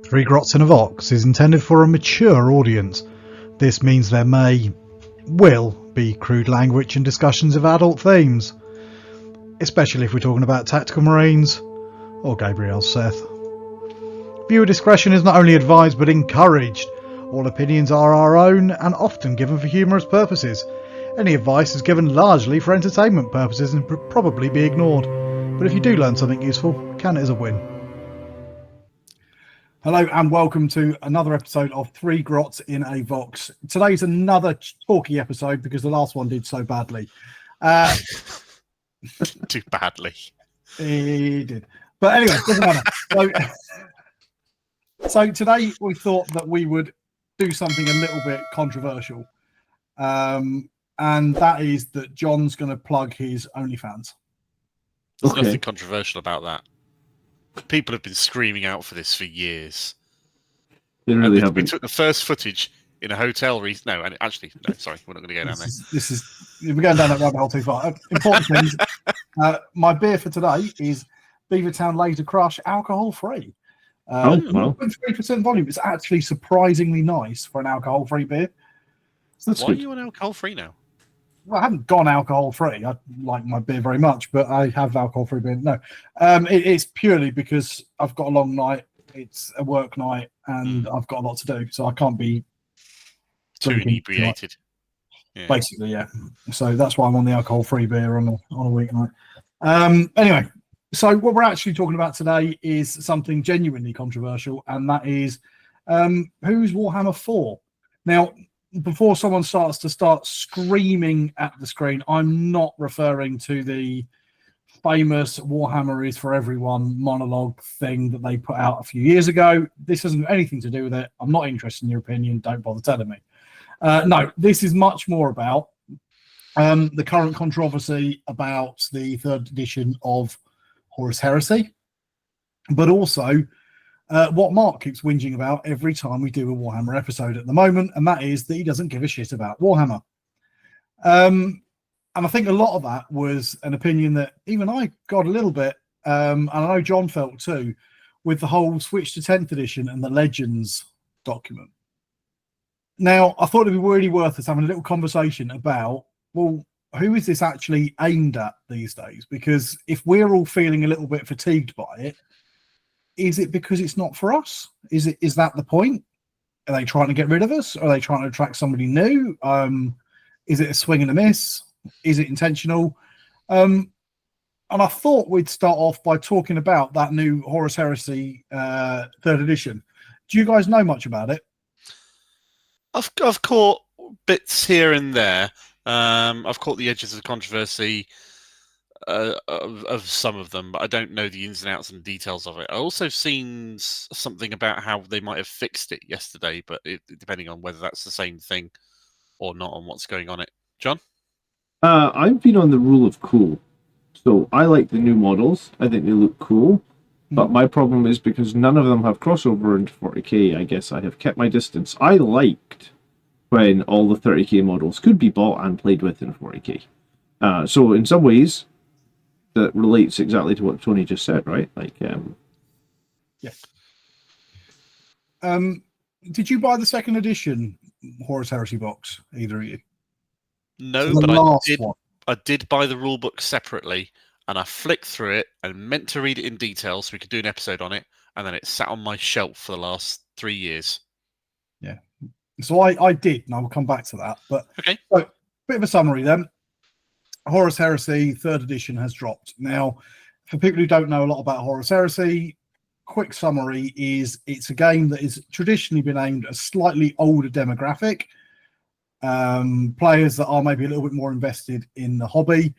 Three Grots in a Vox is intended for a mature audience. This means there will be crude language and discussions of adult themes, especially if we're talking about Tactical Marines or Gabriel Seth. Viewer discretion is not only advised but encouraged. All opinions are our own and often given for humorous purposes. Any advice is given largely for entertainment purposes and should probably be ignored. But if you do learn something useful, count it as a win. Hello and welcome to another episode of Three Grots in a Vox. Today's another talky episode because the last one did so badly. Too badly. He did. But anyway, doesn't matter. So today we thought that we would do something a little bit controversial. And that is that John's going to plug his OnlyFans. There's nothing controversial about that. People have been screaming out for this for years. They really have. We took the first footage in a hotel. Sorry, we're not going to go down there. We're going down that rabbit hole too far. Important things. My beer for today is Beavertown Laser Crush, alcohol-free. 3% volume. It's actually surprisingly nice for an alcohol-free beer. So why are you on alcohol-free now? Well, I haven't gone alcohol-free. I like my beer very much, but I have alcohol-free beer. No, it's purely because I've got a long night. It's a work night, and I've got a lot to do, so I can't be too inebriated. Yeah. Basically, yeah. So that's why I'm on the alcohol-free beer on a weeknight. Anyway, so what we're actually talking about today is something genuinely controversial, and that is who's Warhammer for? Now, before someone starts screaming at the screen, I'm not referring to the famous Warhammer is for everyone monologue thing that they put out a few years ago. This hasn't anything to do with it. I'm not interested in your opinion. Don't bother telling me. No, this is much more about the current controversy about the third edition of Horus Heresy, but also what Mark keeps whinging about every time we do a Warhammer episode at the moment, and that is that he doesn't give a shit about Warhammer. And I think a lot of that was an opinion that even I got a little bit, and I know John felt too, with the whole switch to 10th edition and the Legends document. Now, I thought it'd be really worth us having a little conversation about, well, who is this actually aimed at these days? Because if we're all feeling a little bit fatigued by it, is it because it's not for us? Is that the point? Are they trying to get rid of us? Are they trying to attract somebody new? Is it a swing and a miss? Is it intentional? And I thought we'd start off by talking about that new Horus Heresy third edition. Do you guys know much about it? I've caught bits here and there. I've caught the edges of controversy of some of them, but I don't know the ins and outs and details of it. I also seen something about how they might have fixed it yesterday, but depending on whether that's the same thing or not on what's going on it. John? I've been on the rule of cool. So I like the new models. I think they look cool. But my problem is because none of them have crossover into 40k, I guess I have kept my distance. I liked when all the 30k models could be bought and played with in 40k. So in some ways, that relates exactly to what Tony just said, right? Yeah. Did you buy the second edition Horus Heresy box, either of you? No, so but I did buy the rule book separately, and I flicked through it and meant to read it in detail so we could do an episode on it, and then it sat on my shelf for the last 3 years. Yeah. So I did, and I will come back to that. But okay. So, bit of a summary then. Horus Heresy third edition has dropped. Now, for people who don't know a lot about Horus Heresy, quick summary is it's a game that has traditionally been aimed at a slightly older demographic, players that are maybe a little bit more invested in the hobby.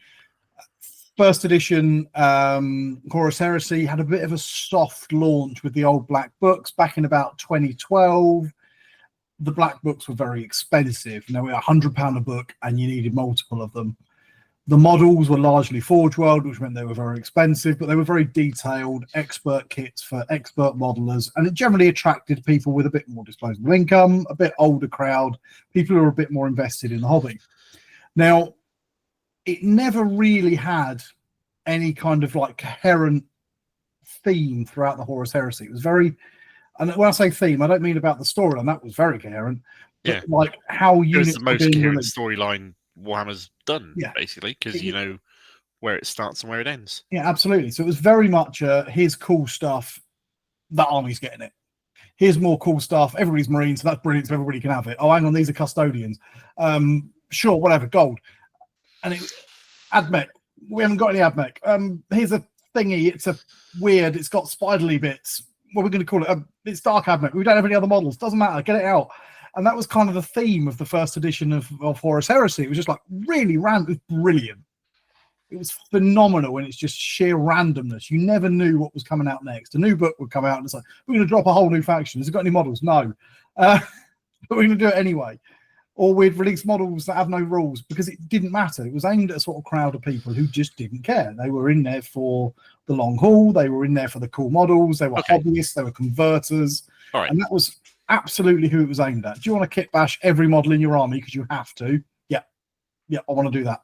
First edition Horus Heresy had a bit of a soft launch with the old black books back in about 2012. The black books were very expensive. They were £100 a book, and you needed multiple of them. The models were largely Forge World, which meant they were very expensive, but they were very detailed, expert kits for expert modelers, and it generally attracted people with a bit more disposable income, a bit older crowd, people who are a bit more invested in the hobby. Now, it never really had any kind of like coherent theme throughout the Horus Heresy. It was very And when I say theme, I don't mean about the storyline. That was very coherent. But Yeah. like how It was units the were most being coherent released. storyline Warhammer's done, Yeah. basically, because you know where it starts and where it ends. Yeah, absolutely. So it was very much here's cool stuff. The army's getting it. Here's more cool stuff. Everybody's Marines, so that's brilliant. So everybody can have it. Oh, hang on, these are custodians. Sure, whatever, gold. And it AdMech. We haven't got any AdMech. Here's a thingy. It's a weird. It's got spiderly bits. What are we going to call it? It's dark AdMech. We don't have any other models. Doesn't matter. Get it out. And that was kind of the theme of the first edition of Horus Heresy. It was just like really random. It was brilliant. It was phenomenal, and it's just sheer randomness. You never knew what was coming out next. A new book would come out, and it's like, we're going to drop a whole new faction. Has it got any models? No. But we're going to do it anyway. Or we'd release models that have no rules, because it didn't matter. It was aimed at a sort of crowd of people who just didn't care. They were in there for the long haul. They were in there for the cool models. They were hobbyists. They were converters. All right. And that was absolutely who it was aimed at. Do you want to kit bash every model in your army because you have to? Yeah, I want to do that.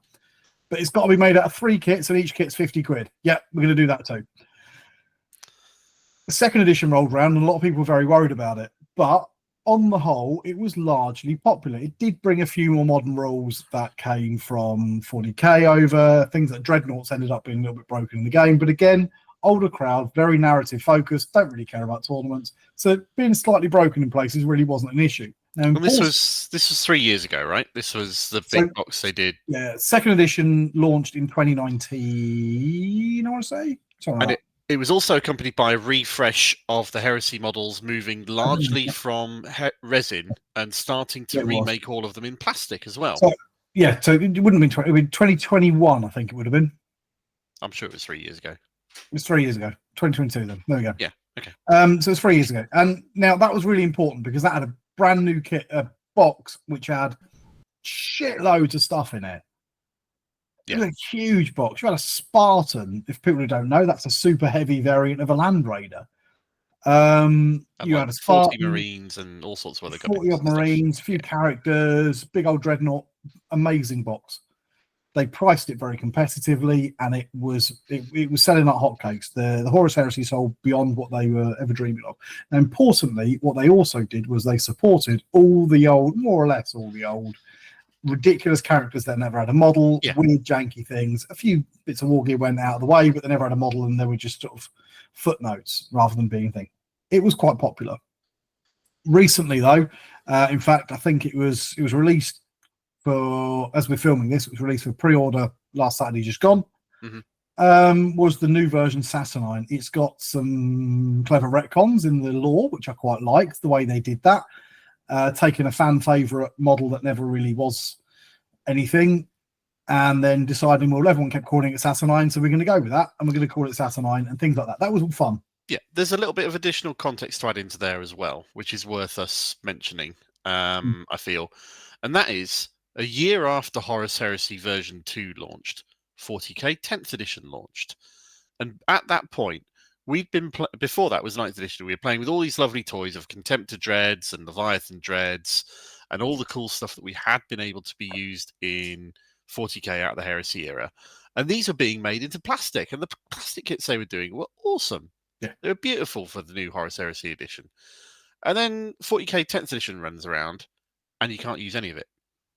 But it's got to be made out of 3 kits, and each kit's 50 quid. Yeah, we're going to do that too. The second edition rolled around, and a lot of people were very worried about it. But on the whole, it was largely popular. It did bring a few more modern rules that came from 40k over. Things like Dreadnoughts ended up being a little bit broken in the game. But again, older crowd, very narrative focused, don't really care about tournaments. So being slightly broken in places really wasn't an issue. Now, And this was 3 years ago, right? This was the big box they did. Yeah, second edition launched in 2019, I want to say. And it was also accompanied by a refresh of the Heresy models, moving largely from resin and starting to remake all of them in plastic as well. So it wouldn't have been 2021, I think it would have been. I'm sure it was 3 years ago. It was 3 years ago. 2022 then. There we go. Yeah, okay. So it's 3 years ago. And now that was really important because that had a brand new kit, a box, which had shitloads of stuff in it. Yeah. It was a huge box. You had a Spartan. If people who don't know, that's a super heavy variant of a Land Raider. You had a Spartan, 40 Marines and all sorts of other 40 odd Marines, a few characters, big old dreadnought. Amazing box. They priced it very competitively, and it was selling like hotcakes. The Horus Heresy sold beyond what they were ever dreaming of. And importantly, what they also did was they supported all the old, more or less all the old, ridiculous characters that never had a model, weird janky things. A few bits of war gear went out of the way, but they never had a model, and they were just sort of footnotes rather than being a thing. It was quite popular. Recently, though, in fact, I think it was released for, as we're filming this, it was released for pre-order last Saturday, just gone. Was the new version Saturnine. It's got some clever retcons in the lore, which I quite liked, the way they did that. Taking a fan favourite model that never really was anything, and then deciding, well, everyone kept calling it Saturnine, so we're going to go with that, and we're going to call it Saturnine, and things like that. That was all fun. Yeah, there's a little bit of additional context to add into there as well, which is worth us mentioning, I feel. And that is, a year after Horus Heresy version 2 launched, 40k 10th edition launched. And at that point, we'd been before that was 9th edition. We were playing with all these lovely toys of Contemptor Dreads and Leviathan Dreads and all the cool stuff that we had been able to be used in 40k out of the Heresy era. And these are being made into plastic. And the plastic kits they were doing were awesome. Yeah. They were beautiful for the new Horus Heresy edition. And then 40k 10th edition runs around and you can't use any of it.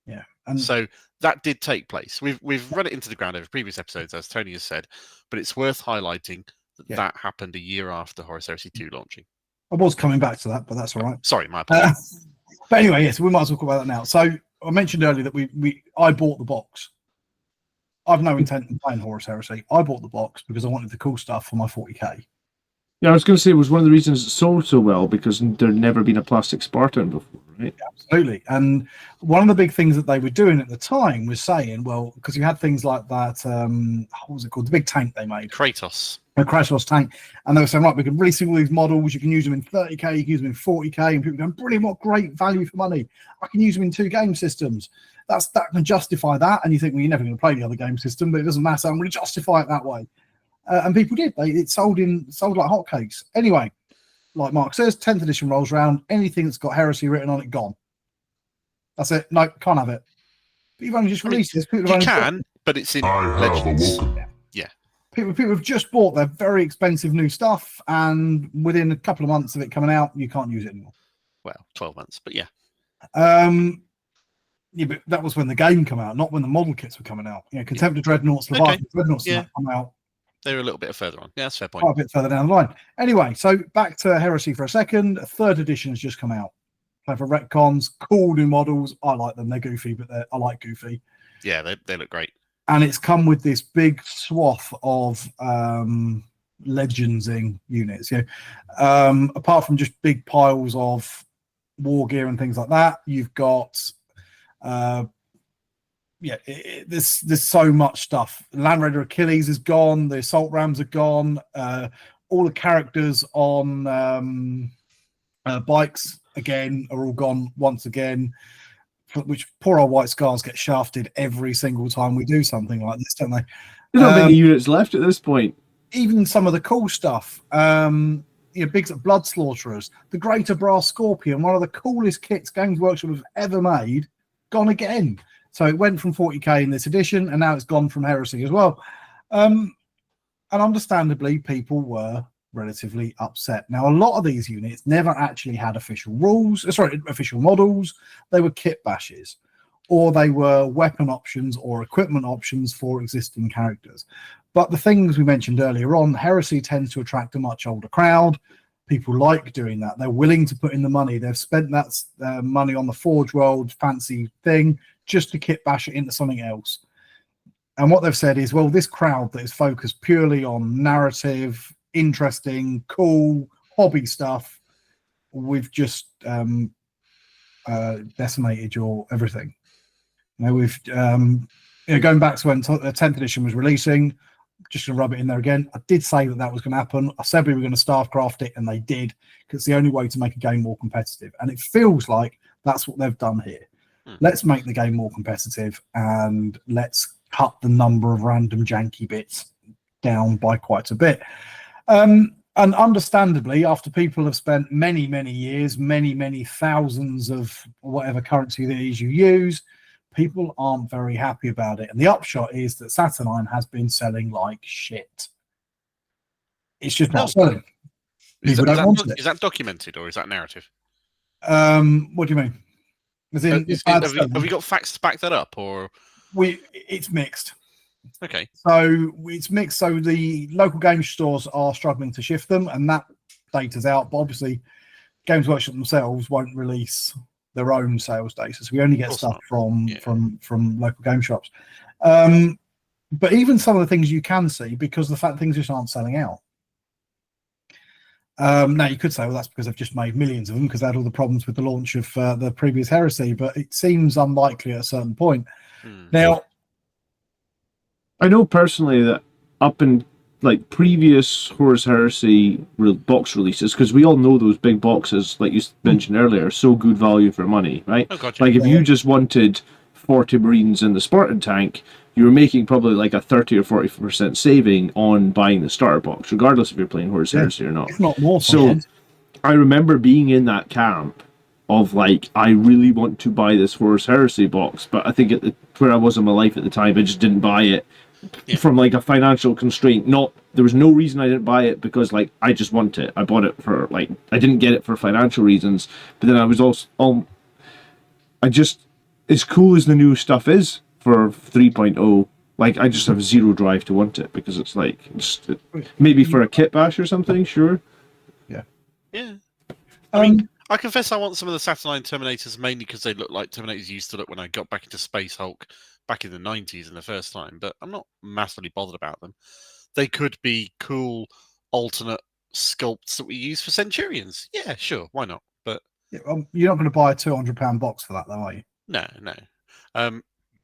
Yeah. So that did take place. We've run it into the ground over previous episodes, as Tony has said, but it's worth highlighting that happened a year after Horus Heresy 2 launching. I was coming back to that, but that's all right. Sorry, my apologies. But anyway, yes, we might as well talk about that now. So I mentioned earlier that I bought the box. I've no intent of playing Horus Heresy. I bought the box because I wanted the cool stuff for my 40k. Yeah, I was going to say it was one of the reasons it sold so well, because there'd never been a plastic Spartan before, right? Yeah, absolutely. And one of the big things that they were doing at the time was saying, well, because you had things like that, what was it called? The big tank they made. Kratos. A Kratos tank. And they were saying, right, we can release all these models. You can use them in 30k, you can use them in 40k. And people going, brilliant, what great value for money. I can use them in 2 game systems. That can justify that. And you think, well, you're never going to play the other game system, but it doesn't matter. I'm going to justify it that way. And people did. It sold like hotcakes. Anyway, like Mark says, 10th edition rolls around. Anything that's got heresy written on it, gone. That's it. No, can't have it. But you've only just released this. You can, but it's in Legends. Yeah. People have just bought their very expensive new stuff, and within a couple of months of it coming out, you can't use it anymore. Well, 12 months, but yeah. Yeah, but that was when the game came out, not when the model kits were coming out. Contemptor Dreadnoughts, Leviathan Dreadnoughts come out. They were a little bit further on. Yeah, that's a fair point. Quite a bit further down the line. Anyway, so back to Heresy for a second. A 3rd edition has just come out. Clever retcons, cool new models. I like them. They're goofy, but I like goofy. Yeah, they look great. And it's come with this big swath of legendsing units. Apart from just big piles of war gear and things like that, you've got there's so much stuff. Land Raider Achilles is gone. The assault rams are gone. All the characters on bikes again are all gone once again. Which poor old White Scars get shafted every single time we do something like this, don't they? There's not many units left at this point. Even some of the cool stuff. Big Blood Slaughterers, the Greater Brass Scorpion, one of the coolest kits Games Workshop have ever made, gone again. So it went from 40k in this edition, and now it's gone from Heresy as well. And understandably, people were relatively upset. Now, a lot of these units never actually had official models. They were kit bashes, or they were weapon options or equipment options for existing characters. But the things we mentioned earlier on, Heresy tends to attract a much older crowd. People like doing that. They're willing to put in the money. They've spent that money on the Forge World fancy thing just to kit bash it into something else. And what they've said is, well, this crowd that is focused purely on narrative, interesting, cool, hobby stuff, we've just decimated your everything. We've going back to when 10th edition was releasing, just going to rub it in there again. I did say that was going to happen. I said we were going to Starcraft it, and they did, because it's the only way to make a game more competitive. And it feels like that's what they've done here. Let's make the game more competitive, and let's cut the number of random janky bits down by quite a bit. And understandably, after people have spent many, many years, many thousands of whatever currency that is you use, people aren't very happy about it. And the upshot is that Saturnine has been selling like shit. It's just not selling. Is that documented, or is that narrative? What do you mean? Have you got facts to back that up, or it's mixed? Okay. So it's mixed. So the local game stores are struggling to shift them, and that data's out. But obviously, Games Workshop themselves won't release their own sales data, so we only get stuff from local game shops. But even some of the things you can see, because the fact things just aren't selling out. Now you could say, well, that's because they've just made millions of them because they had all the problems with the launch of the previous Heresy, but it seems unlikely at a certain point. Now, I know personally that up in like previous Horus Heresy box releases, because we all know those big boxes, like you mentioned earlier, are so good value for money, right? Oh, gotcha. Like if you just wanted 40 Marines in the Spartan tank, you were making probably like a 30 or 40% saving on buying the starter box, regardless if you're playing Horus Heresy or not. If not more. So I remember being in that camp of like, I really want to buy this Horus Heresy box, but I think where I was in my life at the time, I just didn't buy it from like a financial constraint. There was no reason I didn't buy it, because like I just want it. I bought it for like, I didn't get it for financial reasons, but then I was also as cool as the new stuff is for 3.0, like I just have zero drive to want it, because it's like maybe for a kit bash or something, sure. Yeah. I mean, I confess I want some of the Saturnine Terminators, mainly because they look like Terminators used to look when I got back into Space Hulk back in the 90s in the first time, but I'm not massively bothered about them. They could be cool alternate sculpts that we use for Centurions. Yeah, sure, why not? But you're not going to buy a £200 box for that, though, are you? No.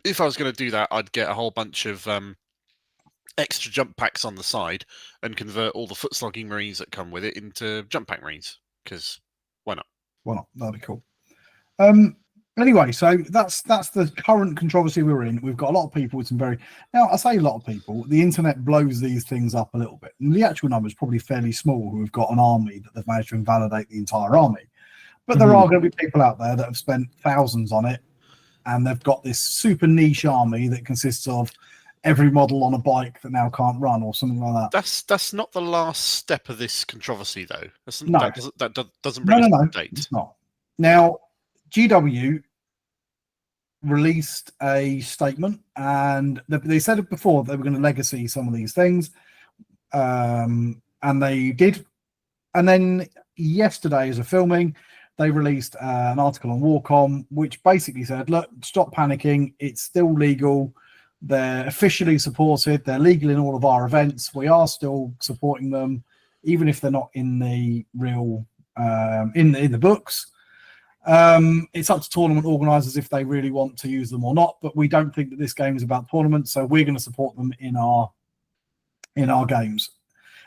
If I was going to do that, I'd get a whole bunch of extra jump packs on the side and convert all the foot slogging Marines that come with it into jump pack Marines, because why not? Why not? That'd be cool. Anyway, so that's the current controversy we're in. We've got a lot of people with some now I say a lot of people, the internet blows these things up a little bit, and the actual number is probably fairly small who have got an army that they've managed to invalidate the entire army. But there are going to be people out there that have spent thousands on it, and they've got this super niche army that consists of every model on a bike that now can't run or something like that. That's not the last step of this controversy, though. No. That doesn't bring us to date. It's not. Now, GW released a statement, and they said it before they were going to legacy some of these things, and they did. And then yesterday, as a filming, they released an article on Warcom, which basically said, look, stop panicking. It's still legal. They're officially supported. They're legal in all of our events. We are still supporting them, even if they're not in the real, in the books. It's up to tournament organisers if they really want to use them or not, but we don't think that this game is about tournaments, so we're going to support them in our games.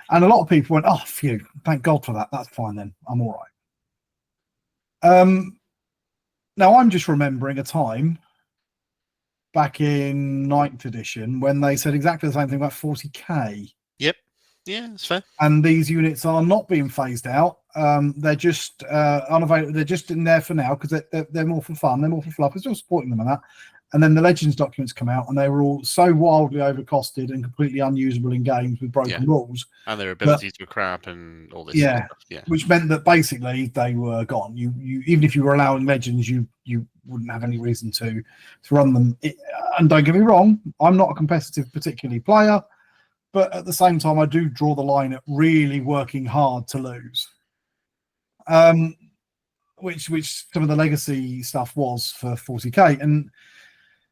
And a lot of people went, oh, phew, thank God for that. That's fine then. I'm all right. Now, I'm just remembering a time back in 9th edition when they said exactly the same thing about 40k. Yep. Yeah, that's fair. And these units are not being phased out. They're just unavailable. They're just in there for now because they're more for fun. They're more for fluff. We're still supporting them and that. And then the Legends documents come out, and they were all so wildly overcosted and completely unusable in games with broken rules. And their abilities were crap and all this. Yeah, stuff. Yeah. Which meant that basically they were gone. You even if you were allowing Legends, you wouldn't have any reason to run them. And don't get me wrong, I'm not a competitive particularly player, but at the same time, I do draw the line at really working hard to lose. Which some of the legacy stuff was for 40k. And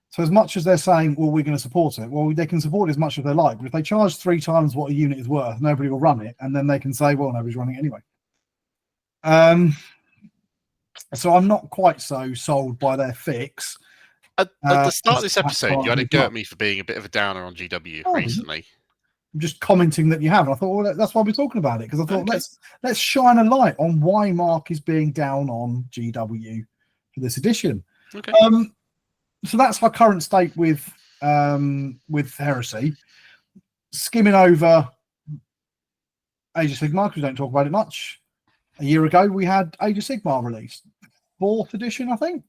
so as much as they're saying, well, we're going to support it, well, they can support it as much as they like. But if they charge 3 times what a unit is worth, nobody will run it. And then they can say, well, nobody's running it anyway. So I'm not quite so sold by their fix. At the start of this episode, you had a go at me for being a bit of a downer on GW recently. I'm just commenting that you have. And I thought, well, that's why we're talking about it, because I thought let's shine a light on why Mark is being down on GW for this edition. Okay. So that's our current state with Heresy. Skimming over Age of Sigmar, because we don't talk about it much. A year ago, we had Age of Sigmar released. 4th edition, I think.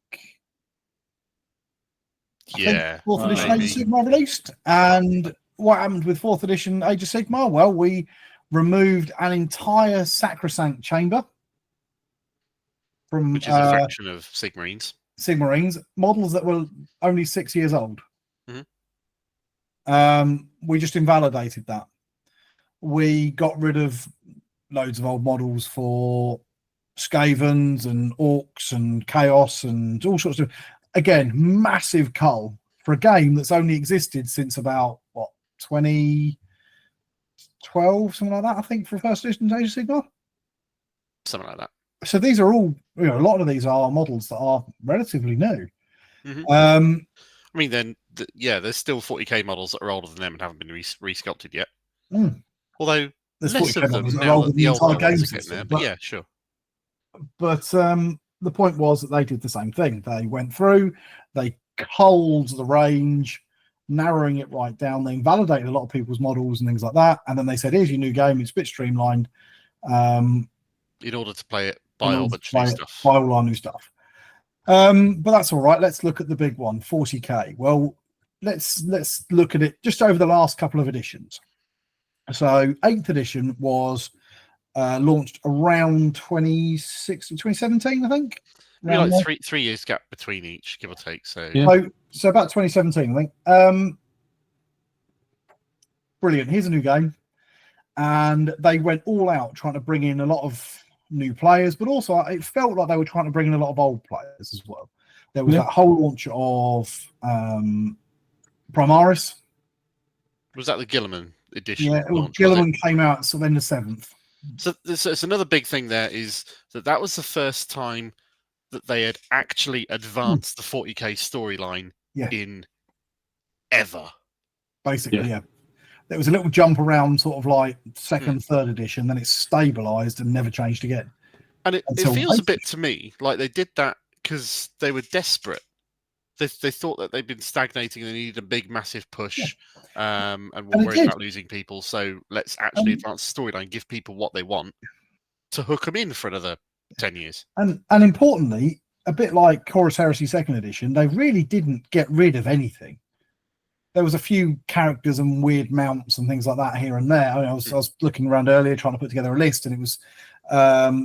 Yeah. 4th edition Age of Sigmar released. And what happened with 4th edition Age of Sigmar? Well, we removed an entire Sacrosanct chamber from... Which is a fraction of Sigmarines. Sigmarines, models that were only 6 years old. Mm-hmm. We just invalidated that. We got rid of loads of old models for Skavens and Orcs and Chaos and all sorts of... Again, massive cull for a game that's only existed since about, 2012, something like that, I think, for first edition Age of Sigmar? Something like that. So these are all, a lot of these are models that are relatively new. Mm-hmm. I mean, then, there's still 40k models that are older than them and haven't been re-sculpted yet. Although, there's less 40k of them models that are now older that than the the older entire game ones are getting system. there. But yeah, sure. But the point was that they did the same thing. They went through, they culled the range, narrowing it right down. They invalidated a lot of people's models and things like that. And then they said, here's your new game. It's a bit streamlined. In order to play it, buy all bunch of new stuff. Buy all our new stuff. But that's all right. Let's look at the big one, 40k. Well, let's look at it just over the last couple of editions. So 8th edition was launched around 2017, I think. Maybe like 3 years gap between each, give or take. So so about 2017, I think. Brilliant. Here's a new game. And they went all out trying to bring in a lot of new players, but also it felt like they were trying to bring in a lot of old players as well. There was that whole launch of Primaris. Was that the Guilliman edition? Yeah, Guilliman came out so then the 7th. So it's another big thing there is that was the first time that they had actually advanced the 40k storyline in ever. Basically, yeah. There was a little jump around sort of like 2nd, 3rd edition, then it's stabilised and never changed again. And it feels a bit to me like they did that because they were desperate. They thought that they'd been stagnating and they needed a big, massive push and were worried about losing people. So let's actually advance the storyline, give people what they want to hook them in for another 10 years. And importantly, a bit like Horus Heresy 2nd edition, they really didn't get rid of anything. there was a few characters and weird mounts and things like that here and there. I was looking around earlier trying to put together a list, and it was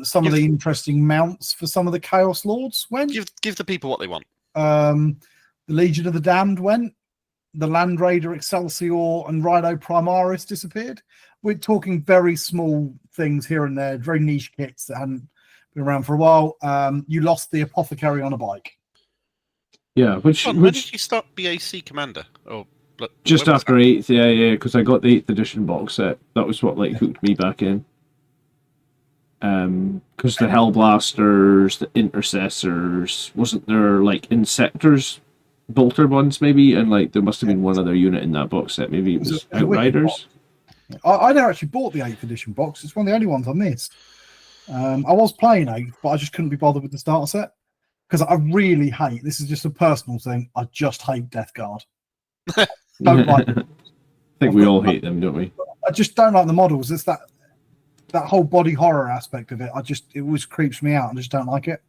some of the interesting mounts for some of the Chaos Lords went. Give the people what they want. The Legion of the Damned went. The Land Raider Excelsior and Rhino Primaris disappeared. We're talking very small things here and there, very niche kits that hadn't been around for a while. You lost the Apothecary on a bike. Yeah, when did you start BAC Commander? Just after 8th, yeah, because I got the 8th edition box set. That was what hooked me back in. Because the Hellblasters, the Intercessors, wasn't there Insectors, Bolter ones maybe, and there must have been one other unit in that box set. Maybe it was Outriders. I never actually bought the 8th edition box. It's one of the only ones I missed. I was playing 8th, but I just couldn't be bothered with the starter set because I really hate. This is just a personal thing. I just hate Death Guard. Don't like them. I think we all hate them, don't we? I just don't like the models. It's that whole body horror aspect of it. It always creeps me out. I just don't like it.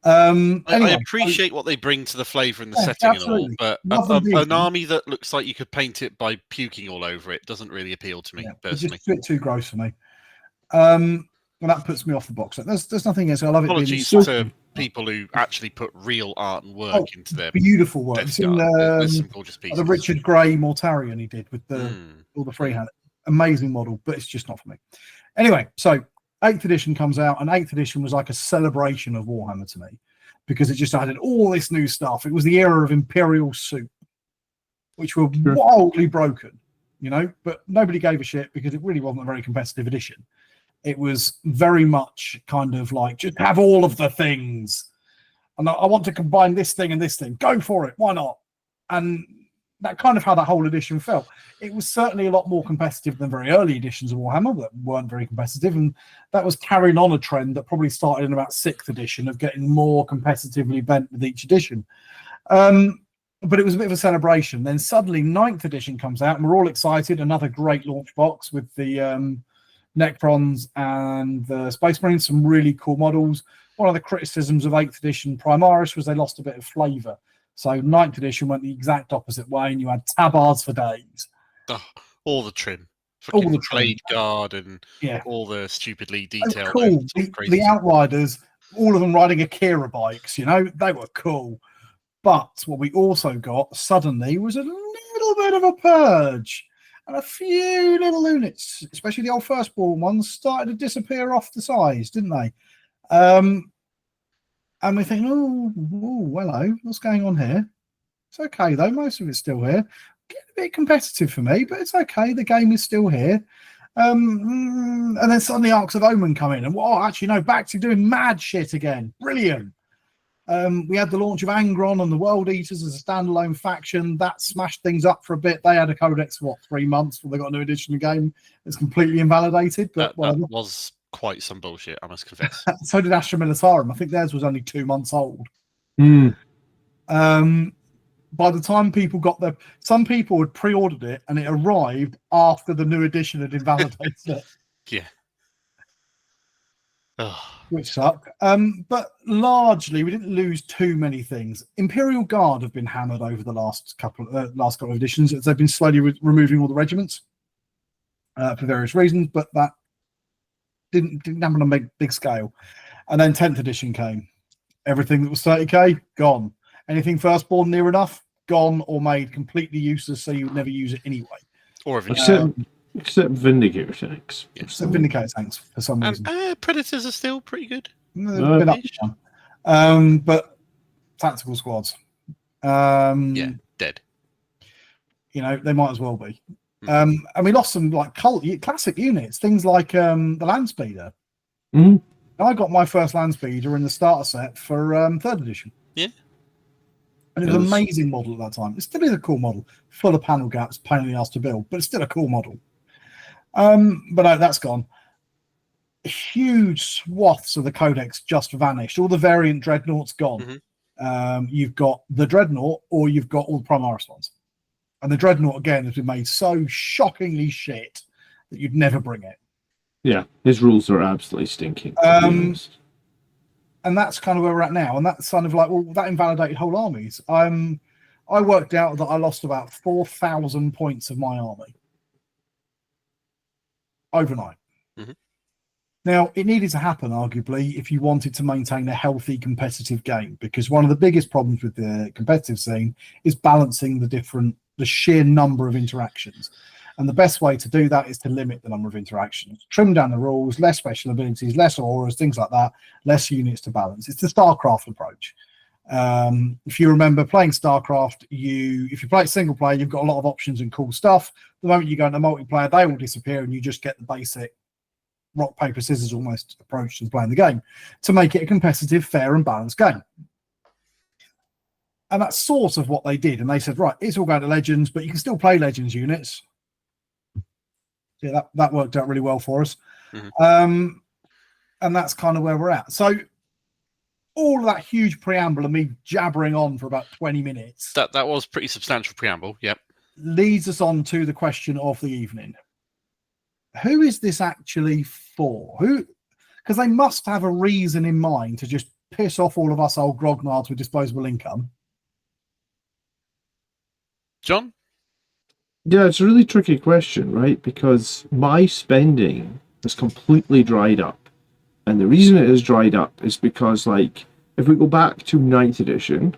Anyway, I appreciate what they bring to the flavour and the setting absolutely. and all, but an army that looks like you could paint it by puking all over it doesn't really appeal to me personally. It's just a bit too gross for me. And that puts me off the box. There's nothing else. I love it. Apologies to people who actually put real art and work into their beautiful work. There's some gorgeous pieces. The Richard Gray Mortarion he did with all the freehand. Amazing model, but it's just not for me. Anyway, so 8th edition comes out, and 8th edition was like a celebration of Warhammer to me because it just added all this new stuff. It was the era of Imperial Soup, which were wildly broken, but nobody gave a shit because it really wasn't a very competitive edition. It was very much kind of just have all of the things. And I want to combine this thing and this thing. Go for it. Why not? And that kind of how that whole edition felt. It was certainly a lot more competitive than very early editions of Warhammer that weren't very competitive, and that was carrying on a trend that probably started in about 6th edition of getting more competitively bent with each edition. But it was a bit of a celebration. Then suddenly 9th edition comes out, and we're all excited. Another great launch box with the Necrons and the Space Marines, some really cool models. One of the criticisms of 8th edition Primaris was they lost a bit of flavour. So 9th edition went the exact opposite way, and you had tabards for days. Oh, all the trim. All the Blade Guard and all the stupidly detailed. Cool. The Outriders, all of them riding Akira bikes, they were cool. But what we also got suddenly was a little bit of a purge. And a few little units, especially the old firstborn ones, started to disappear off the sides, didn't they? And we think, oh, hello, what's going on here? It's okay, though. Most of it's still here. Getting a bit competitive for me, but it's okay. The game is still here. And then suddenly Arcs of Omen come in. And, actually, no, back to doing mad shit again. Brilliant. We had the launch of Angron and the World Eaters as a standalone faction. That smashed things up for a bit. They had a codex for, 3 months before they got a new edition of the game. It's completely invalidated. But that was quite some bullshit, I must confess. So did Astra Militarum. I think theirs was only 2 months old. By the time people got there, some people had pre-ordered it and it arrived after the new edition had invalidated it. Yeah. Which sucked. But largely, we didn't lose too many things. Imperial Guard have been hammered over the last couple of editions as they've been slowly removing all the regiments for various reasons, but that didn't happen on a big scale. And then 10th edition came. Everything that was 30k, gone. Anything firstborn near enough, gone or made completely useless, so you would never use it anyway. Or except Vindicator tanks. Yeah, except Vindicator tanks for some reason. Predators are still pretty good. Been up and down. But tactical squads. Dead. They might as well be. And we lost some classic units, things like the Landspeeder. I got my first Landspeeder in the starter set for 3rd edition. Yeah. And it was an amazing model at that time. It still is a cool model, full of panel gaps, pain in the ass to build, but it's still a cool model. But no, that's gone. Huge swaths of the codex just vanished. All the variant dreadnoughts gone. You've got the dreadnought, or you've got all the Primaris ones. And the dreadnought again has been made so shockingly shit that you'd never bring it. Yeah, his rules are absolutely stinking. And that's kind of where we're at now. And that's kind of that invalidated whole armies. I worked out that I lost about 4,000 points of my army overnight. Mhm. Now, it needed to happen, arguably, if you wanted to maintain a healthy competitive game, because one of the biggest problems with the competitive scene is balancing the sheer number of interactions. And the best way to do that is to limit the number of interactions, trim down the rules, less special abilities, less auras, things like that, less units to balance. It's the StarCraft approach. If you remember playing StarCraft, if you play it single player, you've got a lot of options and cool stuff. The moment you go into multiplayer, they will disappear and you just get the basic rock, paper, scissors almost approach to playing the game to make it a competitive, fair and balanced game. And that's sort of what they did. And they said, right, it's all going to Legends, but you can still play Legends units. Yeah, that worked out really well for us. Mhm. And that's kind of where we're at. So all of that huge preamble of me jabbering on for about 20 minutes. That was pretty substantial preamble, yep. Leads us on to the question of the evening. Who is this actually for? Because they must have a reason in mind to just piss off all of us old grognards with disposable income. John? Yeah, it's a really tricky question, right? Because my spending has completely dried up. And the reason it has dried up is because, like, if we go back to 9th edition,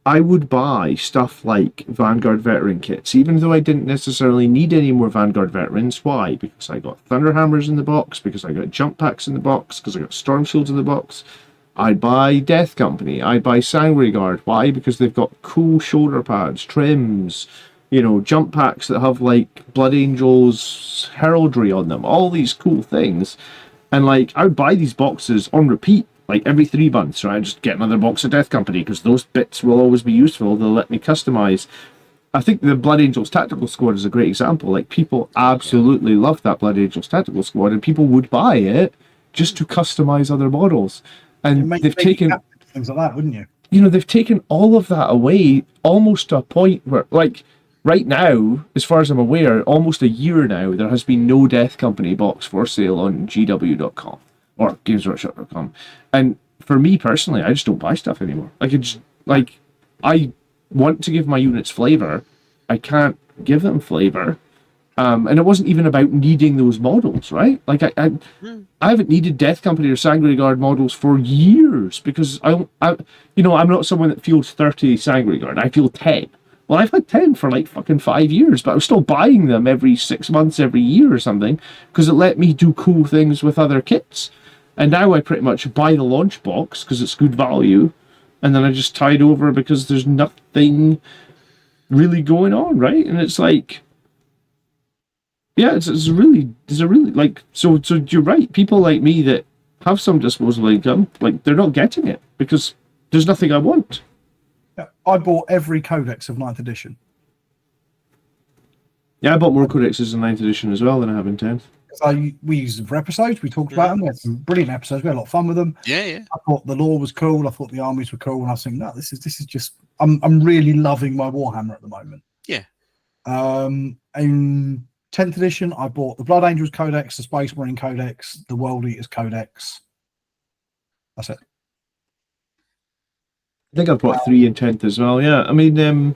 I would buy stuff like Vanguard veteran kits, even though I didn't necessarily need any more Vanguard veterans. Why? Because I got Thunderhammers in the box, because I got jump packs in the box, because I got Storm Shields in the box. I'd buy Death Company. I'd buy Sanguinary Guard. Why? Because they've got cool shoulder pads, trims, jump packs that have like Blood Angels heraldry on them, all these cool things. And like, I would buy these boxes on repeat, like every 3 months, right? Just get another box of Death Company because those bits will always be useful. They'll let me customize. I think the Blood Angels Tactical Squad is a great example. Like, people absolutely love that Blood Angels Tactical Squad, and people would buy it just to customize other models. And they've taken things like that, wouldn't you? They've taken all of that away almost to a point where, like, right now, as far as I'm aware, almost a year now, there has been no Death Company box for sale on GW.com or GamesWorkshop.com. And for me personally, I just don't buy stuff anymore. I want to give my units flavor. I can't give them flavor. And it wasn't even about needing those models, right? Like, I haven't needed Death Company or Sanguinary Guard models for years because I'm not someone that fields 30 Sanguinary Guard. I field 10. Well, I've had 10 for like fucking 5 years, but I was still buying them every 6 months, every year or something, because it let me do cool things with other kits. And now I pretty much buy the launch box because it's good value, and then I just tide over because there's nothing really going on, right? And it's like, yeah, it's a really like, so you're right. People like me that have some disposable income, like, they're not getting it because there's nothing I want. I bought every codex of 9th edition. Yeah, I bought more codexes in 9th edition as well than I have in 10th. We used them for episodes. We talked about them. We had some brilliant episodes. We had a lot of fun with them. Yeah. I thought the lore was cool. I thought the armies were cool. And I was thinking, no, this is just. I'm really loving my Warhammer at the moment. Yeah. In 10th edition, I bought the Blood Angels Codex, the Space Marine Codex, the World Eaters Codex. That's it. I think I bought 3 in 10th as well. Yeah, I mean,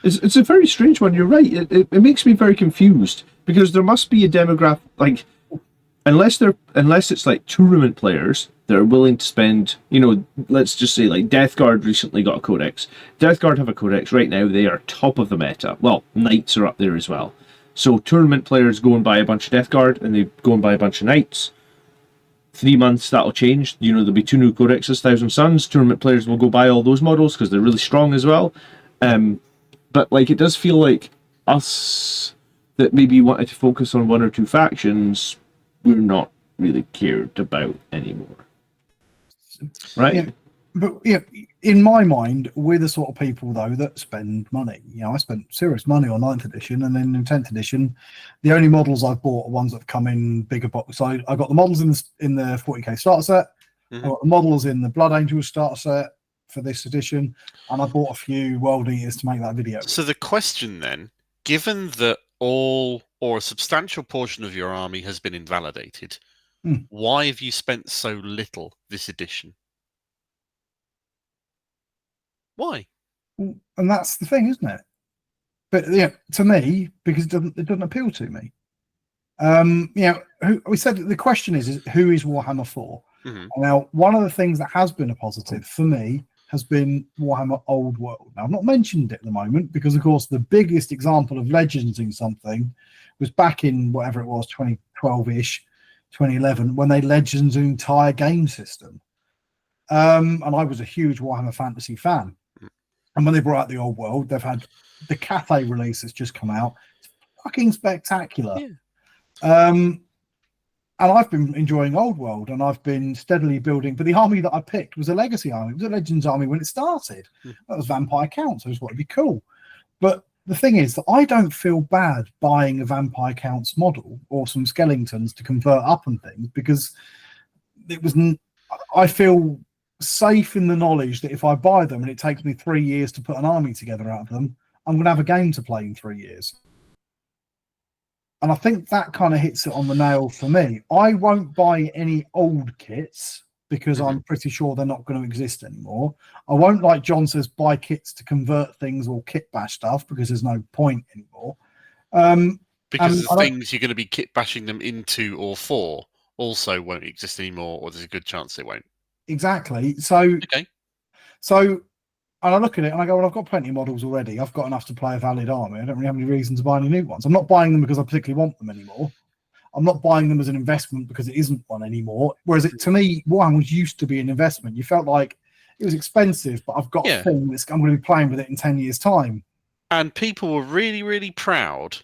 it's a very strange one. You're right. It makes me very confused because there must be a demographic, like, unless it's like tournament players that are willing to spend, let's just say like Death Guard recently got a codex. Death Guard have a codex right now. They are top of the meta. Well, Knights are up there as well. So tournament players go and buy a bunch of Death Guard and they go and buy a bunch of Knights. 3 months, that'll change. There'll be 2 new codexes, Thousand Suns. Tournament players will go buy all those models because they're really strong as well. But like, it does feel like us that maybe wanted to focus on 1 or 2 factions, we're not really cared about anymore. Right? Yeah, but yeah, in my mind, we're the sort of people though that spend money. I spent serious money on 9th edition, and then in 10th edition, the only models I've bought are ones that have come in bigger box. So I got the models in the 40k starter set. Mm-hmm. I got the models in the Blood Angels starter set for this edition, and I bought a few World Eaters to make that video. So the question then, given that all or a substantial portion of your army has been invalidated, why have you spent so little this edition? Why? And that's the thing, isn't it? But yeah, to me, because it doesn't appeal to me. We said the question is who is Warhammer for? Mm-hmm. Now, one of the things that has been a positive for me has been Warhammer Old World. Now, I've not mentioned it at the moment because, of course, the biggest example of legendsing something was back in whatever it was, 2012-ish, 2011, when they legends an entire game system. And I was a huge Warhammer Fantasy fan. And when they brought out the Old World, they've had the Cathay release that's just come out. It's fucking spectacular. Yeah. And I've been enjoying Old World, and I've been steadily building. But the army that I picked was a Legacy army. It was a Legends army when it started. That was Vampire Count, so I just thought it'd be cool. But the thing is that I don't feel bad buying a Vampire Count's model or some skeletons to convert up and things, because it was. I feel safe in the knowledge that if I buy them and it takes me 3 years to put an army together out of them, I'm going to have a game to play in 3 years. And I think that kind of hits it on the nail for me. I won't buy any old kits because I'm pretty sure they're not going to exist anymore. I won't, like John says, buy kits to convert things or kit bash stuff because there's no point anymore. Because the things you're going to be kit bashing them into or for also won't exist anymore, or there's a good chance they won't. Exactly. So, and I look at it and I go, well, I've got plenty of models already. I've got enough to play a valid army. I don't really have any reason to buy any new ones. I'm not buying them because I particularly want them anymore. I'm not buying them as an investment because it isn't one anymore. Whereas to me, Warhammer was used to be an investment. You felt like it was expensive, but I've got a thing that's I'm going to be playing with it in 10 years' time. And people were really, really proud,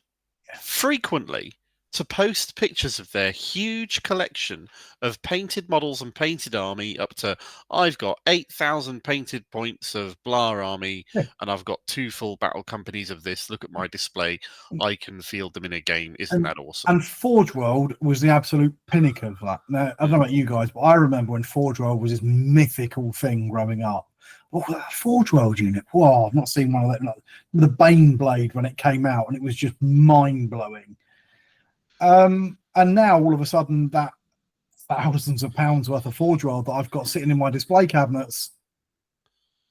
frequently, to post pictures of their huge collection of painted models and painted army up to, I've got 8,000 painted points of blah army, and I've got 2 full battle companies of this. Look at my display. I can field them in a game. Isn't that awesome? And Forge World was the absolute pinnacle of that. Now, I don't know about you guys, but I remember when Forge World was this mythical thing growing up. Oh, that Forge World unit. Whoa, I've not seen one of that. Like, the Bane Blade when it came out, and it was just mind-blowing. And now all of a sudden that thousands of pounds worth of Forge World that I've got sitting in my display cabinets,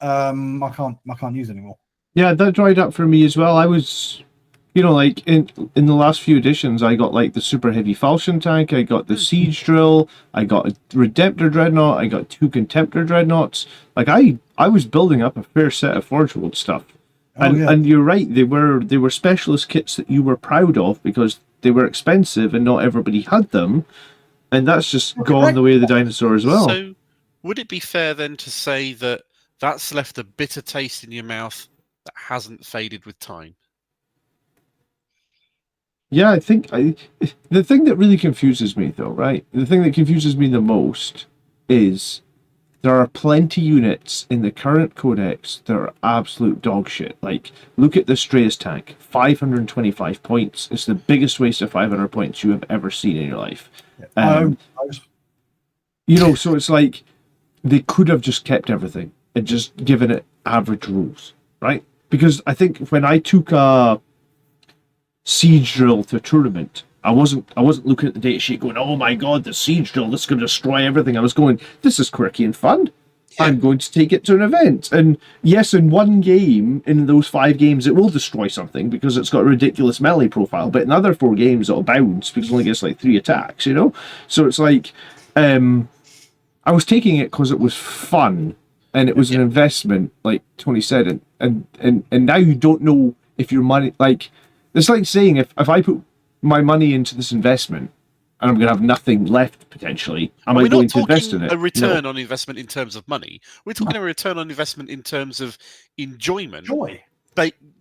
I can't use anymore. Yeah, that dried up for me as well. I was, like in the last few editions, I got like the super heavy falchion tank, I got the siege drill, I got a Redemptor dreadnought, I got 2 Contemptor dreadnoughts. Like I was building up a fair set of Forge World stuff. And you're right, they were specialist kits that you were proud of because they were expensive and not everybody had them, and that's just gone the way of the dinosaur as well. So would it be fair then to say that that's left a bitter taste in your mouth that hasn't faded with time? Yeah, I think the thing that really confuses me though, right? The thing that confuses me the most is there are plenty units in the current codex that are absolute dog shit. Like, look at the Strays tank. 525 points. It's the biggest waste of 500 points you have ever seen in your life. So it's like they could have just kept everything and just given it average rules, right? Because I think when I took a siege drill to a tournament, I wasn't looking at the data sheet going, oh my god, the siege drill, this is going to destroy everything. I was going, this is quirky and fun. Yeah. I'm going to take it to an event. And yes, in one game, in those 5 games, it will destroy something because it's got a ridiculous melee profile. But in other 4 games, it'll bounce because it only gets like 3 attacks, So it's like, I was taking it because it was fun and it was an investment, like Tony said. And now you don't know if your money, like, it's like saying if I put my money into this investment and I'm going to have nothing left potentially, am I going to invest in it? A return on investment in terms of money. We're talking a return on investment in terms of enjoyment. Joy.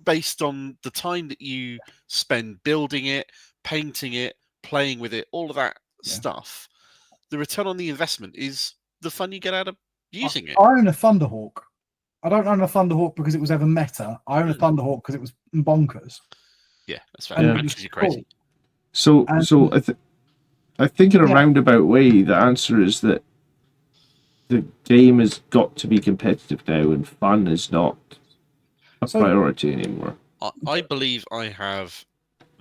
Based on the time that you spend building it, painting it, playing with it, all of that stuff. The return on the investment is the fun you get out of using it. I own a Thunderhawk. I don't own a Thunderhawk because it was ever meta. I own a Thunderhawk because it was bonkers. Yeah, that's right. You're crazy. So I think in a roundabout way, the answer is that the game has got to be competitive now, and fun is not a priority anymore. I believe I have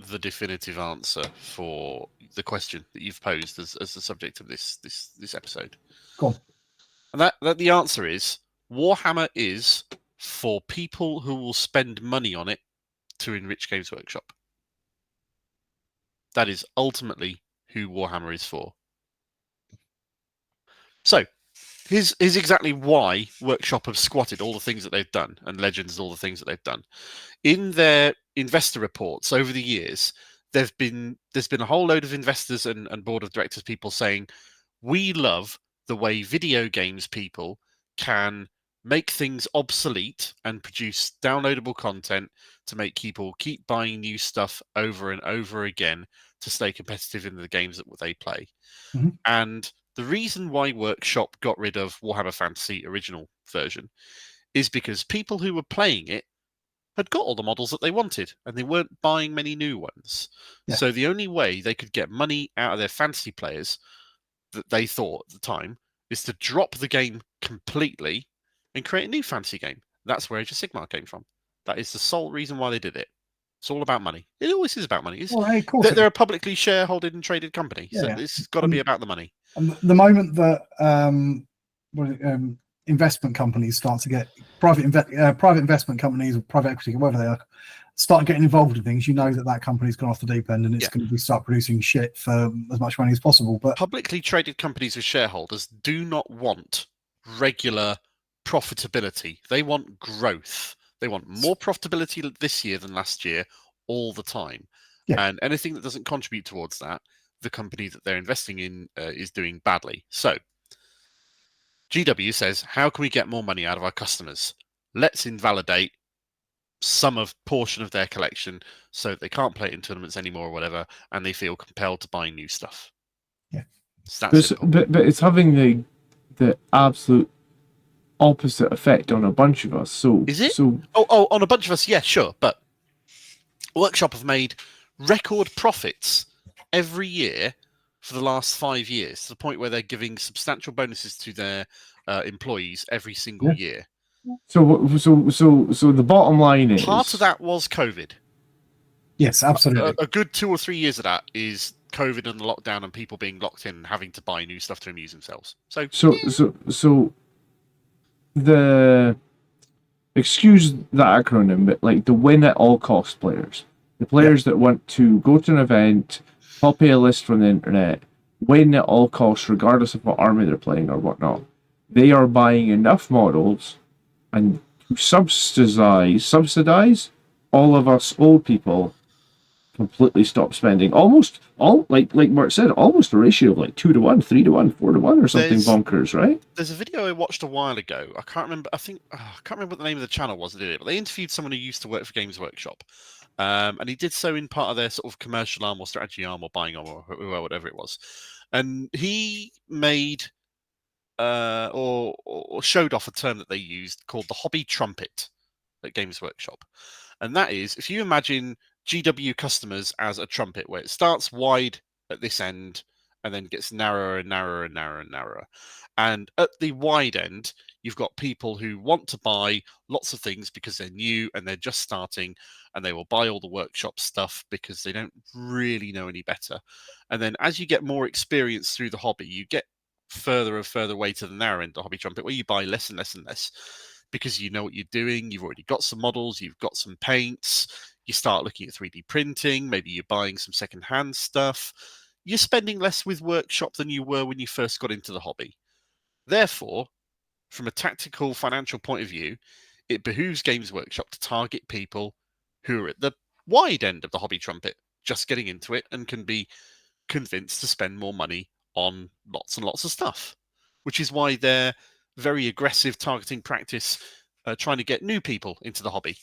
the definitive answer for the question that you've posed as the subject of this episode. Go on. And that the answer is Warhammer is for people who will spend money on it to enrich Games Workshop. That is ultimately who Warhammer is for. So, here's exactly why Workshop have squatted all the things that they've done, and Legends all the things that they've done. In their investor reports over the years, there's been a whole load of investors and board of directors people saying, we love the way video games people can make things obsolete and produce downloadable content to make people keep buying new stuff over and over again to stay competitive in the games that they play. Mm-hmm. And the reason why Workshop got rid of Warhammer Fantasy original version is because people who were playing it had got all the models that they wanted and they weren't buying many new ones. Yeah. So the only way they could get money out of their fantasy players, that they thought at the time, is to drop the game completely and create a new fantasy game. That's where Age of Sigmar came from. That is the sole reason why they did it. It's all about money. It always is about money. Well, of course They're a publicly shareholded and traded company, so Yeah. it's got to be about the money. And the moment that investment companies start to get private investment companies or private equity, whatever they are, start getting involved in things, you know that company's gone off the deep end and it's going to start producing shit for as much money as possible. But publicly traded companies with shareholders do not want regular profitability. They want growth. They want more profitability this year than last year all the time. Yeah. And anything that doesn't contribute towards that, the company that they're investing in is doing badly. So GW says, how can we get more money out of our customers? Let's invalidate some portion of their collection so that they can't play it in tournaments anymore or whatever, and they feel compelled to buy new stuff. Yeah. It's that simple. But it's having the absolute opposite effect on a bunch of us. So is it? So on a bunch of us, yeah, sure. But Workshop have made record profits every year for the last 5 years, to the point where they're giving substantial bonuses to their employees every single year. So the bottom line is part of that was COVID. Yes, absolutely. A good 2 or 3 years of that is COVID and the lockdown and people being locked in and having to buy new stuff to amuse themselves. So the excuse that acronym, but like the win at all cost players, the players that want to go to an event, copy a list from the internet, win at all costs regardless of what army they're playing or whatnot, they are buying enough models and subsidize all of us old people completely stop spending. Like Mark said, almost a ratio of like 2 to 1, 3 to 1, 4 to 1 or something bonkers, right? There's a video I watched a while ago. I can't remember. I can't remember what the name of the channel was that did it, but they interviewed someone who used to work for Games Workshop. And he did so in part of their sort of commercial arm or strategy arm or buying arm or whatever it was. And he made or showed off a term that they used called the hobby trumpet at Games Workshop. And that is, if you imagine GW customers as a trumpet, where it starts wide at this end and then gets narrower and narrower and narrower and narrower. And at the wide end, you've got people who want to buy lots of things because they're new and they're just starting, and they will buy all the workshop stuff because they don't really know any better. And then as you get more experience through the hobby, you get further and further away to the narrow end of the hobby trumpet, where you buy less and less and less because you know what you're doing. You've already got some models, you've got some paints, you start looking at 3D printing, maybe you're buying some secondhand stuff. You're spending less with Workshop than you were when you first got into the hobby. Therefore, from a tactical financial point of view, it behooves Games Workshop to target people who are at the wide end of the hobby trumpet, just getting into it and can be convinced to spend more money on lots and lots of stuff, which is why they're very aggressive targeting practice, trying to get new people into the hobby.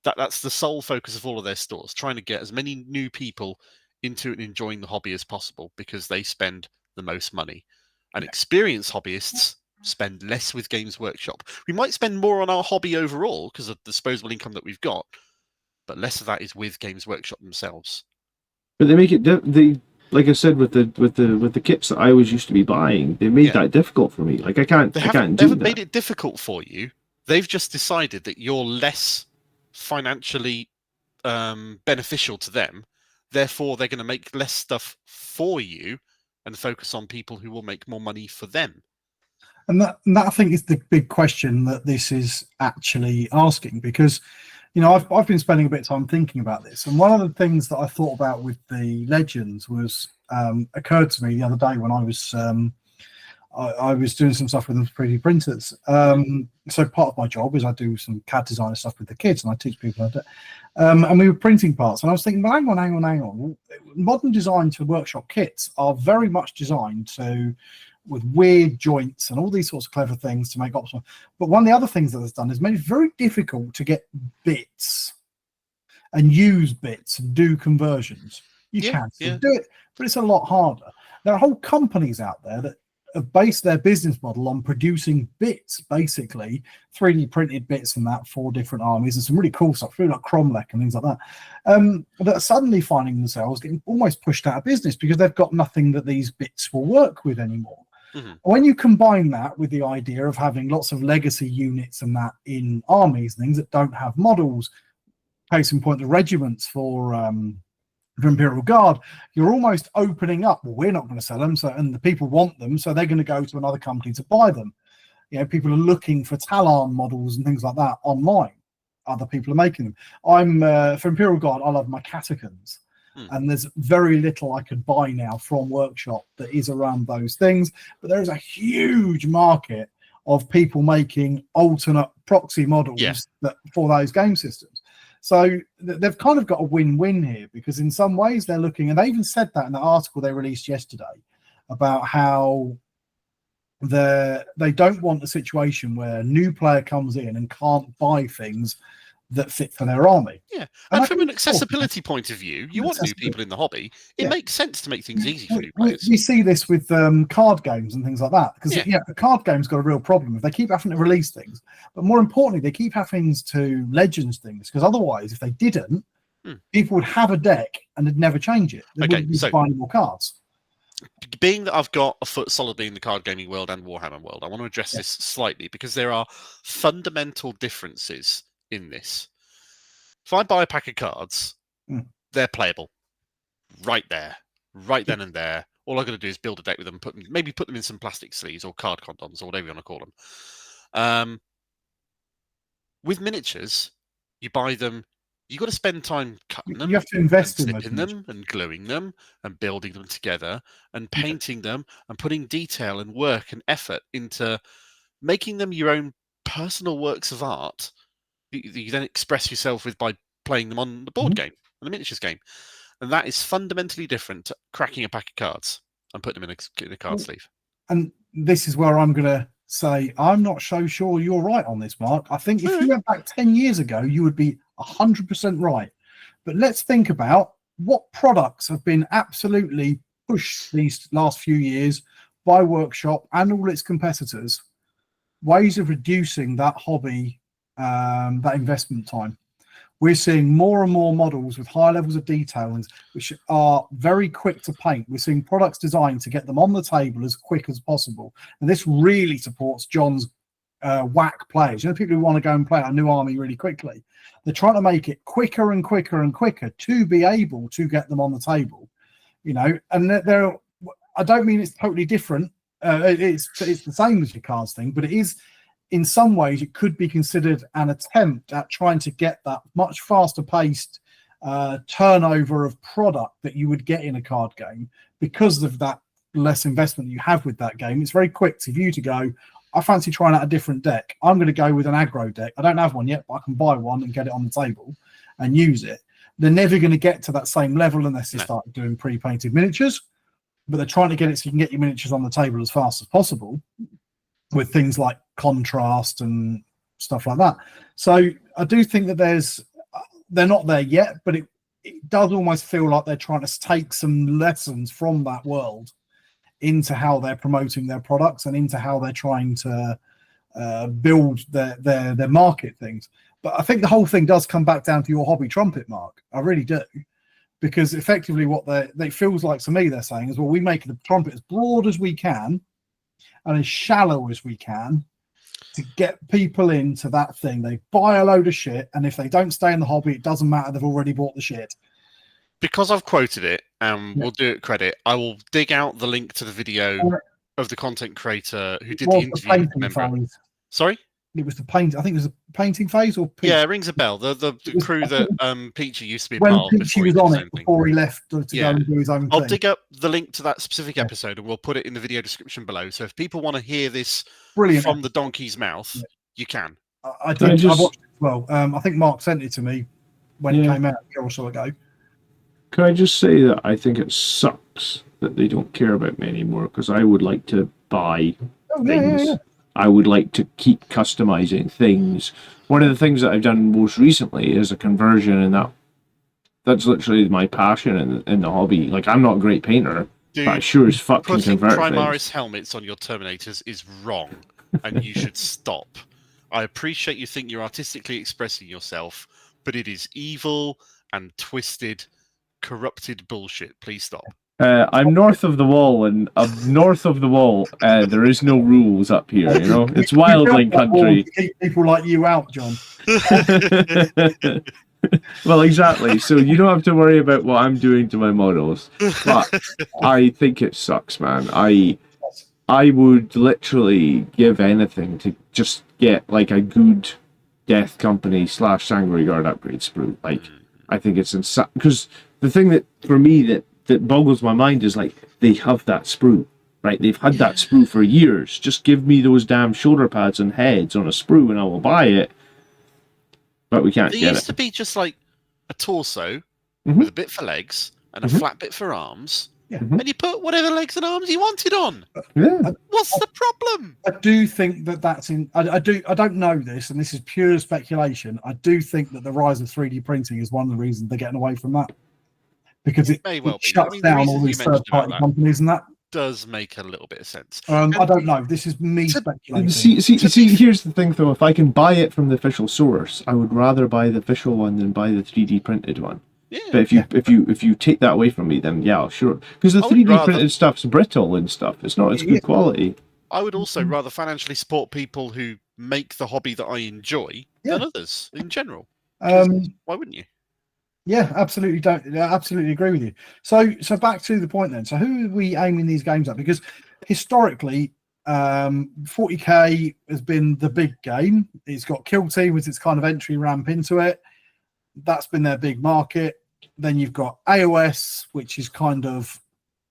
That's the sole focus of all of their stores, trying to get as many new people into and enjoying the hobby as possible, because they spend the most money. And experienced hobbyists spend less with Games Workshop. We might spend more on our hobby overall because of the disposable income that we've got, but less of that is with Games Workshop themselves. But they make it like I said, with the kits that I was used to be buying, they made that difficult for me. Like I can't do that. They haven't made it difficult for you. They've just decided that you're less financially beneficial to them. Therefore, they're going to make less stuff for you and focus on people who will make more money for them. And that I think is the big question that this is actually asking, because I've been spending a bit of time thinking about this, and one of the things that I thought about with the legends was occurred to me the other day when I was doing some stuff with them 3D printers. So part of my job is I do some CAD design stuff with the kids, and I teach people how to. And we were printing parts, and I was thinking, well, hang on. Modern design to workshop kits are very much designed with weird joints and all these sorts of clever things to make optimal. But one of the other things that it's done is made it very difficult to get bits and use bits and do conversions. You can still do it, but it's a lot harder. There are whole companies out there that have based their business model on producing bits, basically 3D printed bits and that for different armies, and some really cool stuff, really like Cromlech and things like that, that are suddenly finding themselves getting almost pushed out of business because they've got nothing that these bits will work with anymore. Mm-hmm. When you combine that with the idea of having lots of legacy units and that in armies, things that don't have models, case in point, the regiments for Imperial Guard, you're almost opening up. Well, we're not going to sell them, and the people want them, so they're going to go to another company to buy them. People are looking for Talon models and things like that online. Other people are making them. For Imperial Guard, I love my catechins. And there's very little I could buy now from Workshop that is around those things. But there is a huge market of people making alternate proxy models for those game systems. So they've kind of got a win-win here, because in some ways they're looking, and they even said that in the article they released yesterday about how they don't want a situation where a new player comes in and can't buy things that fit for their army. Yeah, and from an accessibility point of view, you want new people in the hobby. It makes sense to make things easy for new players. We see this with card games and things like that, because the card game's got a real problem. If they keep having to release things, but more importantly, they keep having to Legends things, because otherwise, if they didn't, people would have a deck and they'd never change it. They wouldn't be buying more cards. Being that I've got a foot solidly in the card gaming world and Warhammer world, I want to address this slightly, because there are fundamental differences in this. If I buy a pack of cards, they're playable right there, right then and there. All I've got to do is build a deck with them, maybe put them in some plastic sleeves or card condoms or whatever you want to call them. With miniatures, you buy them, you've got to spend time cutting them. You have to invest in them and gluing them and building them together and painting them and putting detail and work and effort into making them your own personal works of art. You then express yourself with by playing them on the board game, on the miniatures game. And that is fundamentally different to cracking a pack of cards and putting them in a card sleeve. And this is where I'm going to say, I'm not so sure you're right on this, Mark. I think if you went back 10 years ago, you would be 100% right. But let's think about what products have been absolutely pushed these last few years by Workshop and all its competitors, ways of reducing that hobby, that investment time. We're seeing more and more models with high levels of detailing, which are very quick to paint. We're seeing products designed to get them on the table as quick as possible. And this really supports John's whack players. People who want to go and play a new army really quickly. They're trying to make it quicker and quicker and quicker to be able to get them on the table. And I don't mean it's totally different. It's the same as your cards thing, but it is. In some ways, it could be considered an attempt at trying to get that much faster paced turnover of product that you would get in a card game, because of that less investment you have with that game. It's very quick for you to go, I fancy trying out a different deck. I'm going to go with an aggro deck. I don't have one yet, but I can buy one and get it on the table and use it. They're never going to get to that same level unless they start doing pre-painted miniatures, but they're trying to get it so you can get your miniatures on the table as fast as possible, with things like contrast and stuff like that. So I do think that they're not there yet, but it does almost feel like they're trying to take some lessons from that world into how they're promoting their products and into how they're trying to build their market things. But I think the whole thing does come back down to your hobby trumpet, Mark. I really do. Because effectively what they feels like to me they're saying is, well, we make the trumpet as broad as we can and as shallow as we can to get people into that thing. They buy a load of shit, and if they don't stay in the hobby, it doesn't matter. They've already bought the shit. Because I've quoted it, and we'll do it credit, I will dig out the link to the video of the content creator who It did the was interview. painting Remember? phase. Sorry. It was the paint. I think it was the painting phase or Peach. Yeah, it rings a bell. The was- crew that Peachy used to be a when part of Peachy before he was did on his it own thing. before he left to Yeah. go and do his own I'll thing. dig up the link to that specific Yeah. episode and we'll put it in the video description below. So if people want to hear this Brilliant from the donkey's mouth, Yeah. you can. I did. I watched it as well. I think Mark sent it to me when it Yeah. came out a year or so ago. Can I just say that I think it sucks that they don't care about me anymore, because I would like to buy Oh, things. yeah. I would like to keep customizing things. One of the things that I've done most recently is a conversion, and that's literally my passion in the hobby. Like, I'm not a great painter, Dude, but I sure as fuck can putting convert Primaris things. helmets on your Terminators is wrong, and you should stop. I appreciate you think you're artistically expressing yourself, but it is evil and twisted, corrupted bullshit. Please stop. I'm north of the wall, and north of the wall, there is no rules up here. You know, it's wildling country. To keep people like you out, John. Well, exactly. So you don't have to worry about what I'm doing to my models. But I think it sucks, man. I would literally give anything to just get like a good Death Company / Sangre Guard upgrade sprue. Like, I think it's insane. Because the thing that, for me, that boggles my mind is, like, they have that sprue, right? They've had that sprue for years. Just give me those damn shoulder pads and heads on a sprue and I will buy it. But we can't There get used it. to be just like a torso Mhm. with a bit for legs and a flat bit for arms, Yeah. and you put whatever legs and arms you wanted on. Yeah. What's the problem? I do think that's in. I don't know this, and this is pure speculation. I do think that the rise of 3D printing is one of the reasons they're getting away from that, because it, May well it be. shuts I mean, the down reasons all you these mentioned about third-party that companies and that. does make a little bit of sense. I don't know. This is me speculating. See, here's the thing, though. If I can buy it from the official source, I would rather buy the official one than buy the 3D printed one. Yeah. But if you take that away from me, then yeah, sure. Because the I would 3D rather- printed stuff's brittle and stuff. It's not as good quality. I would also rather financially support people who make the hobby that I enjoy than others in general. 'Cause why wouldn't you? Yeah, absolutely. Absolutely agree with you. So back to the point then. So who are we aiming these games at? Because historically, 40k has been the big game. It's got Kill Team as its kind of entry ramp into it. That's been their big market. Then you've got AoS, which is kind of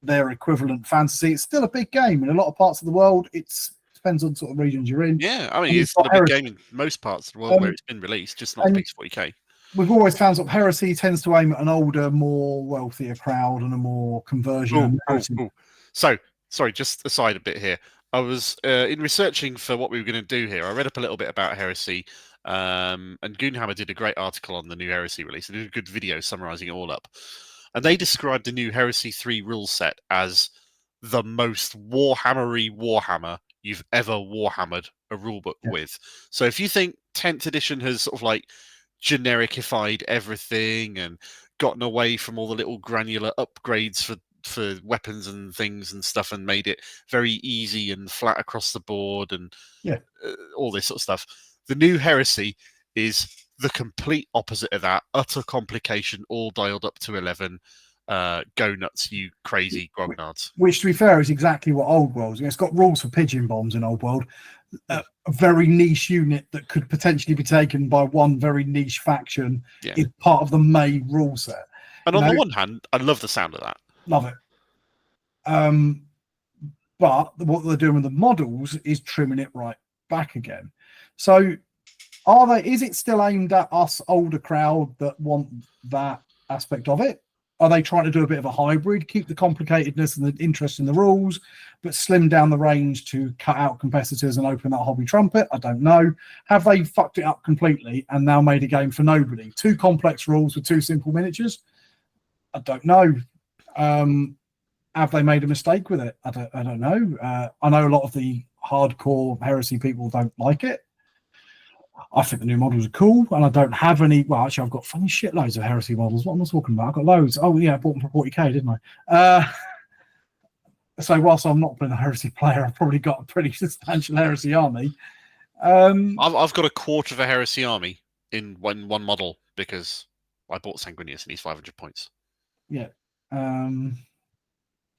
their equivalent fantasy. It's still a big game in a lot of parts of the world. It depends on sort of regions you're in. Yeah, I mean, And it's you've still got a big Heresy. game in most parts of the world where it's been released, just not and- big 40k. We've always found sort of Heresy tends to aim at an older, more wealthier crowd and a more conversion. So, sorry, just aside a bit here. I was in researching for what we were going to do here. I read up a little bit about Heresy, and Goonhammer did a great article on the new Heresy release. They did a good video summarizing it all up, and they described the new Heresy 3 rule set as the most Warhammery Warhammer you've ever Warhammered a rulebook with. So, if you think 10th edition has sort of like genericified everything and gotten away from all the little granular upgrades for weapons and things and stuff and made it very easy and flat across the board and all this sort of stuff, the new Heresy is the complete opposite of that. Utter complication, all dialed up to 11. Go nuts, you crazy grognards. Which, to be fair, is exactly what Old World's. It's got rules for pigeon bombs in Old World. A very niche unit that could potentially be taken by one very niche faction is part of the main rule set. And on the one hand, I love the sound of that. Love it. But what they're doing with the models is trimming it right back again. So is it still aimed at us older crowd that want that aspect of it? Are they trying to do a bit of a hybrid, keep the complicatedness and the interest in the rules, but slim down the range to cut out competitors and open that hobby trumpet? I don't know. Have they fucked it up completely and now made a game for nobody? 2 complex rules with 2 simple miniatures? I don't know. Have they made a mistake with it? I don't know. I know a lot of the hardcore Heresy people don't like it. I think the new models are cool, and I don't have any. Well, actually, I've got funny shitloads of Heresy models. What am I talking about? I've got loads. Oh, yeah, I bought them for 40k, didn't I? So, whilst I'm not been a Heresy player, I've probably got a pretty substantial Heresy army. I've got a quarter of a Heresy army in one model because I bought Sanguinius and he's 500 points. Yeah.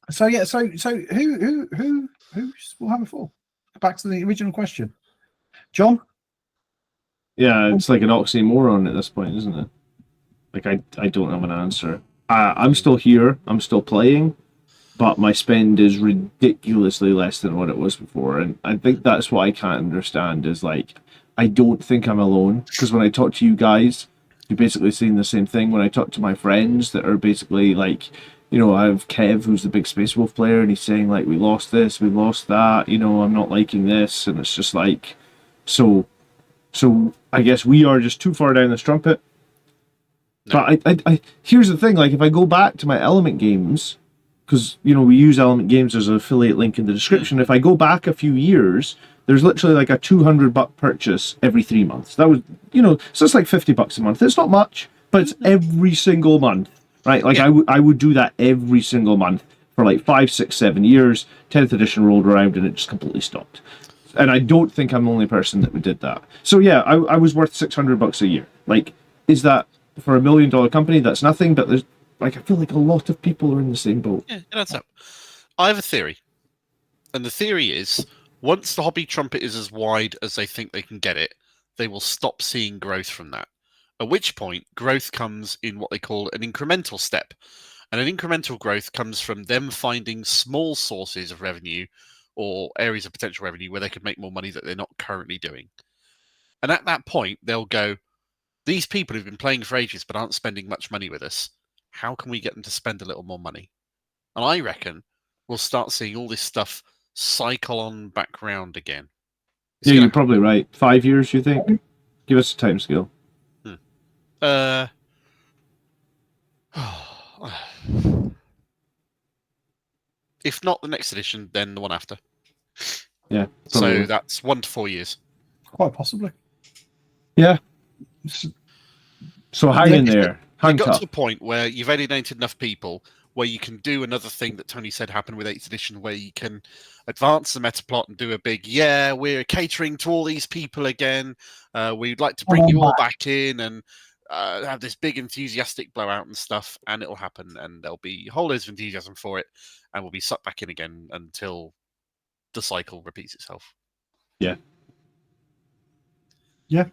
So who's Warhammer for? Back to the original question, John. Yeah, it's like an oxymoron at this point, isn't it? Like I don't have an answer. I'm still here. I'm still playing, but my spend is ridiculously less than what it was before, and I think that's what I can't understand. Is like I don't think I'm alone, because when I talk to you guys, you're basically saying the same thing. When I talk to my friends that are basically like, I have Kev, who's the big Space Wolf player, and he's saying like, we lost this, we lost that. I'm not liking this, and it's just like, so I guess we are just too far down the strumpet. No. But I here's the thing, like if I go back to my Element games, because we use Element Games as an affiliate link in the description. If I go back a few years, there's literally like a $200 purchase every 3 months. That was, so it's like $50 a month. It's not much, but it's every single month, right? Like yeah. I would do that every single month for like 5, 6, 7 years. 10th edition rolled around and it just completely stopped. And I don't think I'm the only person that did that. So yeah, I was worth $600 a year. Like, is that for $1 million company? That's nothing. But there's I feel like a lot of people are in the same boat. Yeah, that's up. I have a theory, and the theory is once the hobby trumpet is as wide as they think they can get it, they will stop seeing growth from that. At which point, growth comes in what they call an incremental step, and an incremental growth comes from them finding small sources of revenue or areas of potential revenue where they could make more money that they're not currently doing. And at that point, they'll go, these people who've been playing for ages but aren't spending much money with us, how can we get them to spend a little more money? And I reckon we'll start seeing all this stuff cycle on back round again. Yeah, you're probably right. 5 years, you think? Give us a time scale. If not the next edition, then the one after. Yeah. Probably. So that's 1 to 4 years. Quite possibly. Yeah. So hang in there. You got to the point where you've alienated enough people where you can do another thing that Tony said happened with 8th edition, where you can advance the meta plot and do a big, we're catering to all these people again. We'd like to bring you all back in and have this big enthusiastic blowout and stuff, and it'll happen, and there'll be a whole load of enthusiasm for it, and we'll be sucked back in again until the cycle repeats itself. Yeah. Yeah.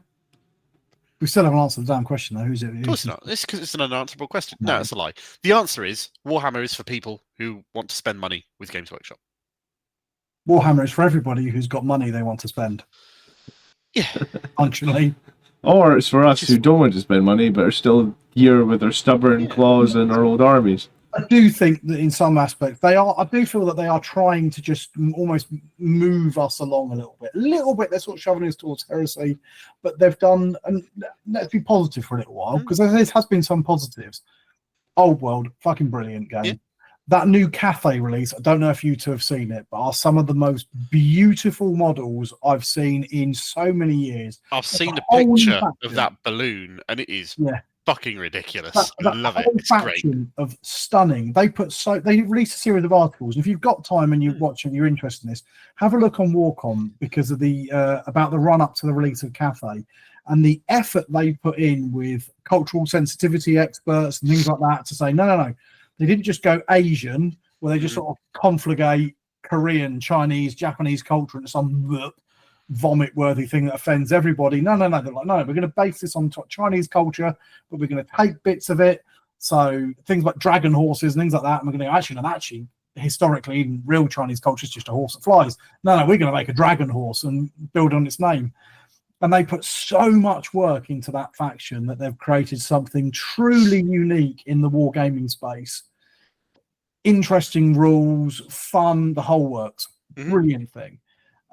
We still haven't answered the damn question, though. Who's it? Of course not. It's because it's an unanswerable question. No, it's a lie. The answer is Warhammer is for people who want to spend money with Games Workshop. Warhammer is for everybody who's got money they want to spend. Yeah. Functionally. Or it's for us who don't want to spend money but are still here with our stubborn claws and our old armies. I do think that in some aspects I do feel that they are trying to just almost move us along a little bit. They're sort of shoving us towards heresy, but they've done, and let's be positive for a little while, because there has been some positives. Old World, fucking brilliant game. Yeah. That new Cathay release, I don't know if you two have seen it, but are some of the most beautiful models I've seen in so many years. I've seen a picture of that balloon, and it is fucking ridiculous. I love it. It's great. Of stunning. They released a series of articles. And if you've got time and you watch and you're interested in this, have a look on Warcom because of the about the run up to the release of Cathay and the effort they put in with cultural sensitivity experts and things like that to say no. They didn't just go Asian, where they just sort of conflagate Korean, Chinese, Japanese culture into some vomit-worthy thing that offends everybody. No. They're like, no, we're going to base this on Chinese culture, but we're going to take bits of it. So things like dragon horses and things like that. And we're going to actually, historically, in real Chinese culture, it's just a horse that flies. No, we're going to make a dragon horse and build on its name. And they put so much work into that faction that they've created something truly unique in the wargaming space. Interesting rules, fun, the whole works. Brilliant thing.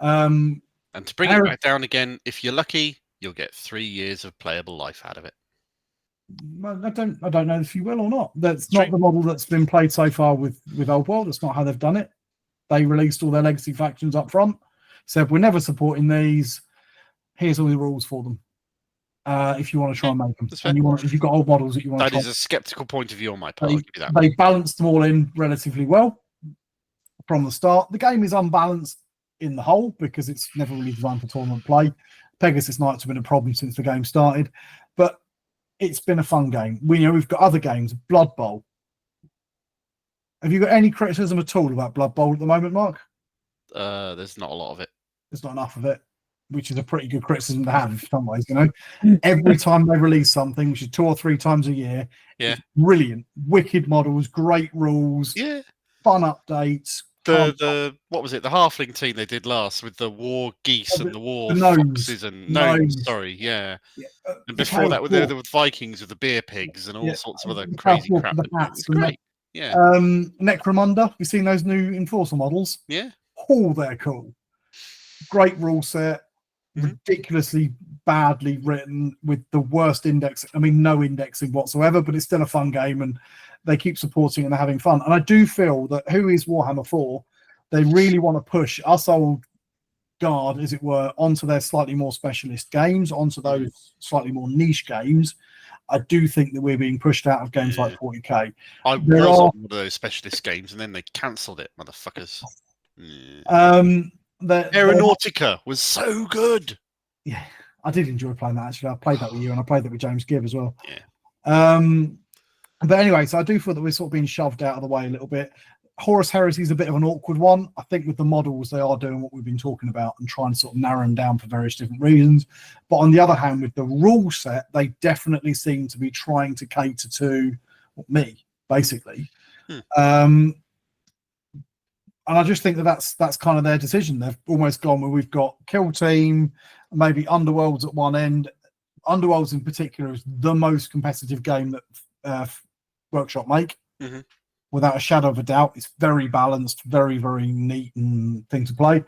And to bring it back down again, if you're lucky, you'll get 3 years of playable life out of it. I don't know if you will or not. That's not the model that's been played so far with Old World. That's not how they've done it. They released all their legacy factions up front. Said, we're never supporting these. Here's all the rules for them. If you want to try and make them, and if you've got old models that you want to try. That is a skeptical point of view on my part. I'll give you that. They balanced them all in relatively well from the start. The game is unbalanced in the whole because it's never really designed for tournament play. Pegasus Knights have been a problem since the game started, but it's been a fun game. We've got other games, Blood Bowl. Have you got any criticism at all about Blood Bowl at the moment, Mark? There's not a lot of it. There's not enough of it, which is a pretty good criticism to have in some ways. Every time they release something, which is 2 or 3 times a year, Yeah, brilliant, wicked models, great rules, yeah. fun updates. The what was it? The halfling team they did last with the war geese and the war gnome. foxes and gnomes. Sorry, yeah. And before that, there were Vikings with the beer pigs and all sorts of other crazy crap. It was great. Yeah. Necromunda. You seen those new Enforcer models? Yeah. Oh, they're cool. Great rule set. Ridiculously badly written with the worst index. I mean, no indexing whatsoever, but it's still a fun game and they keep supporting and they're having fun. And I do feel that who is Warhammer 4? They really want to push us old guard, as it were, onto their slightly more specialist games, onto those slightly more niche games. I do think that we're being pushed out of games like 40k. I was on one of those specialist games and then they cancelled it, motherfuckers. Aeronautica was so good. Yeah, I did enjoy playing that actually. I played that with you and I played that with James Gibb as well. Yeah. But anyway, so I do feel that we're sort of being shoved out of the way a little bit. Horus Heresy is a bit of an awkward one. I think with the models, they are doing what we've been talking about and trying to sort of narrow them down for various different reasons. But on the other hand, with the rule set, they definitely seem to be trying to cater to me, basically. And I just think that that's kind of their decision. They've almost gone where we've got Kill Team, maybe Underworlds at one end. Underworlds in particular is the most competitive game that Workshop make. Without a shadow of a doubt. It's very balanced, very, very neat and thing to play.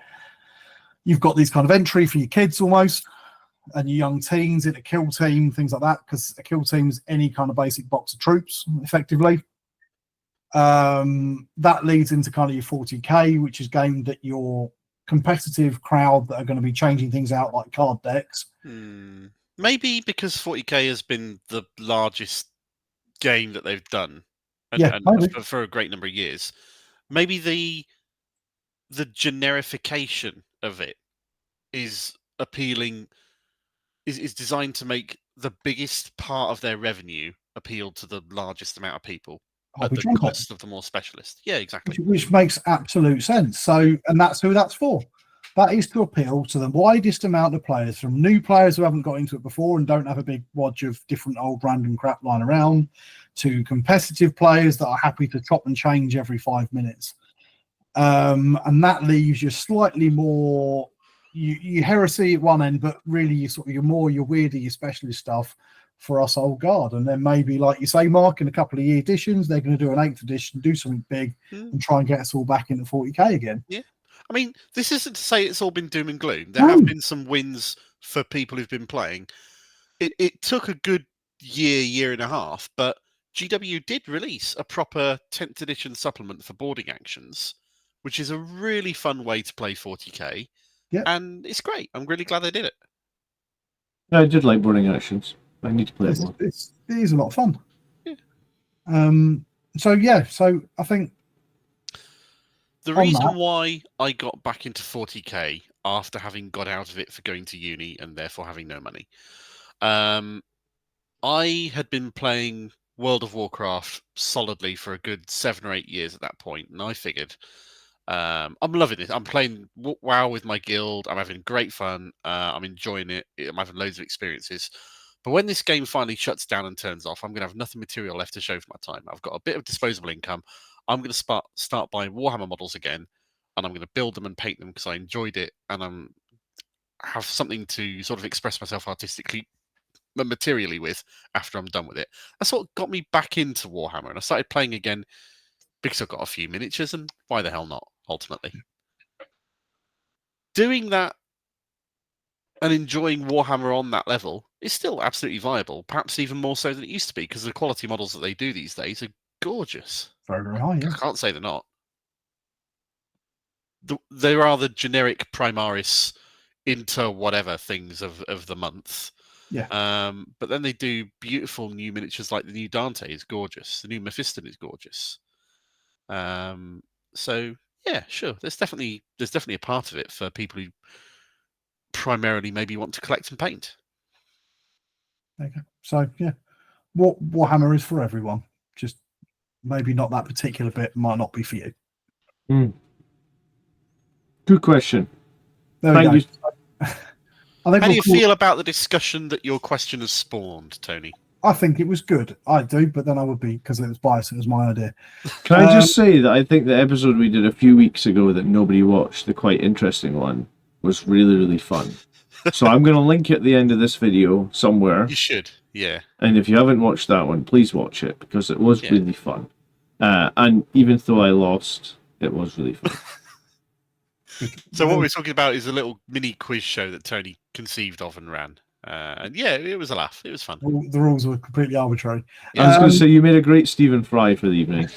You've got these kind of entry for your kids almost, and your young teens in a kill team, things like that, because a kill team is any kind of basic box of troops, effectively. That leads into kind of your 40k, which is gamed at your competitive crowd that are going to be changing things out like card decks. Maybe because 40k has been the largest game that they've done. For a great number of years, maybe the generification of it is appealing, is designed to make the biggest part of their revenue appeal to the largest amount of people at the cost of the more specialist. Yeah, exactly. Which makes absolute sense. So, and that's who that's for. That is to appeal to the widest amount of players, from new players who haven't got into it before and don't have a big wodge of different old random crap lying around, to competitive players that are happy to chop and change every 5 minutes. And that leaves you slightly more, you heresy at one end, but really your weirder, your specialist stuff for us old guard. And then maybe, like you say, Mark, in a couple of year editions, they're going to do an 8th edition, do something big and try and get us all back into 40k again. Yeah. I mean, this isn't to say it's all been doom and gloom. There have been some wins for people who've been playing. It took a good year and a half, but GW did release a proper 10th edition supplement for boarding actions, which is a really fun way to play 40k. Yeah. And it's great. I'm really glad they did it. I did like boarding actions. I need to play it more. It is a lot of fun. Yeah. So I think the reason why I got back into 40k after having got out of it for going to uni and therefore having no money, I had been playing World of Warcraft solidly for a good 7 or 8 years at that point, and I figured I'm loving it. I'm playing WoW with my guild. I'm having great fun. I'm enjoying it. I'm having loads of experiences. But when this game finally shuts down and turns off, I'm going to have nothing material left to show for my time. I've got a bit of disposable income. I'm going to start buying Warhammer models again, and I'm going to build them and paint them because I enjoyed it, and have something to sort of express myself artistically, materially with after I'm done with it. That's what got me back into Warhammer, and I started playing again because I've got a few miniatures, and why the hell not, ultimately. Doing that and enjoying Warhammer on that level is still absolutely viable, perhaps even more so than it used to be, because the quality models that they do these days are gorgeous. Very, very high, yeah. I can't say they're not. There are the generic Primaris into whatever things of the month. Yeah. But then they do beautiful new miniatures, like the new Dante is gorgeous. The new Mephiston is gorgeous. So yeah, sure. There's definitely a part of it for people who primarily maybe want to collect and paint. Okay. So yeah, Warhammer is for everyone. Just maybe not that particular bit might not be for you. Good question. There we Thank go. you. I think How do you we'll call- feel about the discussion that your question has spawned, Tony? I think it was good. I do, but then I would be, because it was biased, it was my idea. Can I just say that I think the episode we did a few weeks ago that nobody watched, the quite interesting one, was really, really fun. So I'm going to link it at the end of this video somewhere. You should, yeah. And if you haven't watched that one, please watch it because it was really fun. And even though I lost, it was really fun. So what we're talking about is a little mini quiz show that Tony conceived of and ran. And yeah, it was a laugh. It was fun. The rules were completely arbitrary. I was going to say, you made a great Stephen Fry for the evening.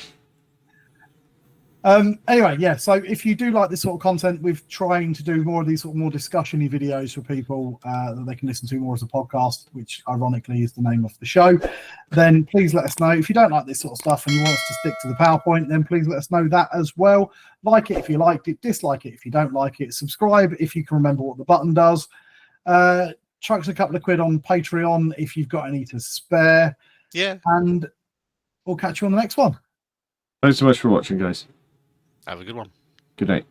Anyway, yeah, so if you do like this sort of content, we're trying to do more of these sort of more discussion-y videos for people that they can listen to more as a podcast, which ironically is the name of the show. Then please let us know. If you don't like this sort of stuff and you want us to stick to the PowerPoint, then please let us know that as well. Like it if you liked it, dislike it if you don't like it, subscribe if you can remember what the button does. Chuck us a couple of quid on Patreon if you've got any to spare. Yeah. And we'll catch you on the next one. Thanks so much for watching, guys. Have a good one. Good night.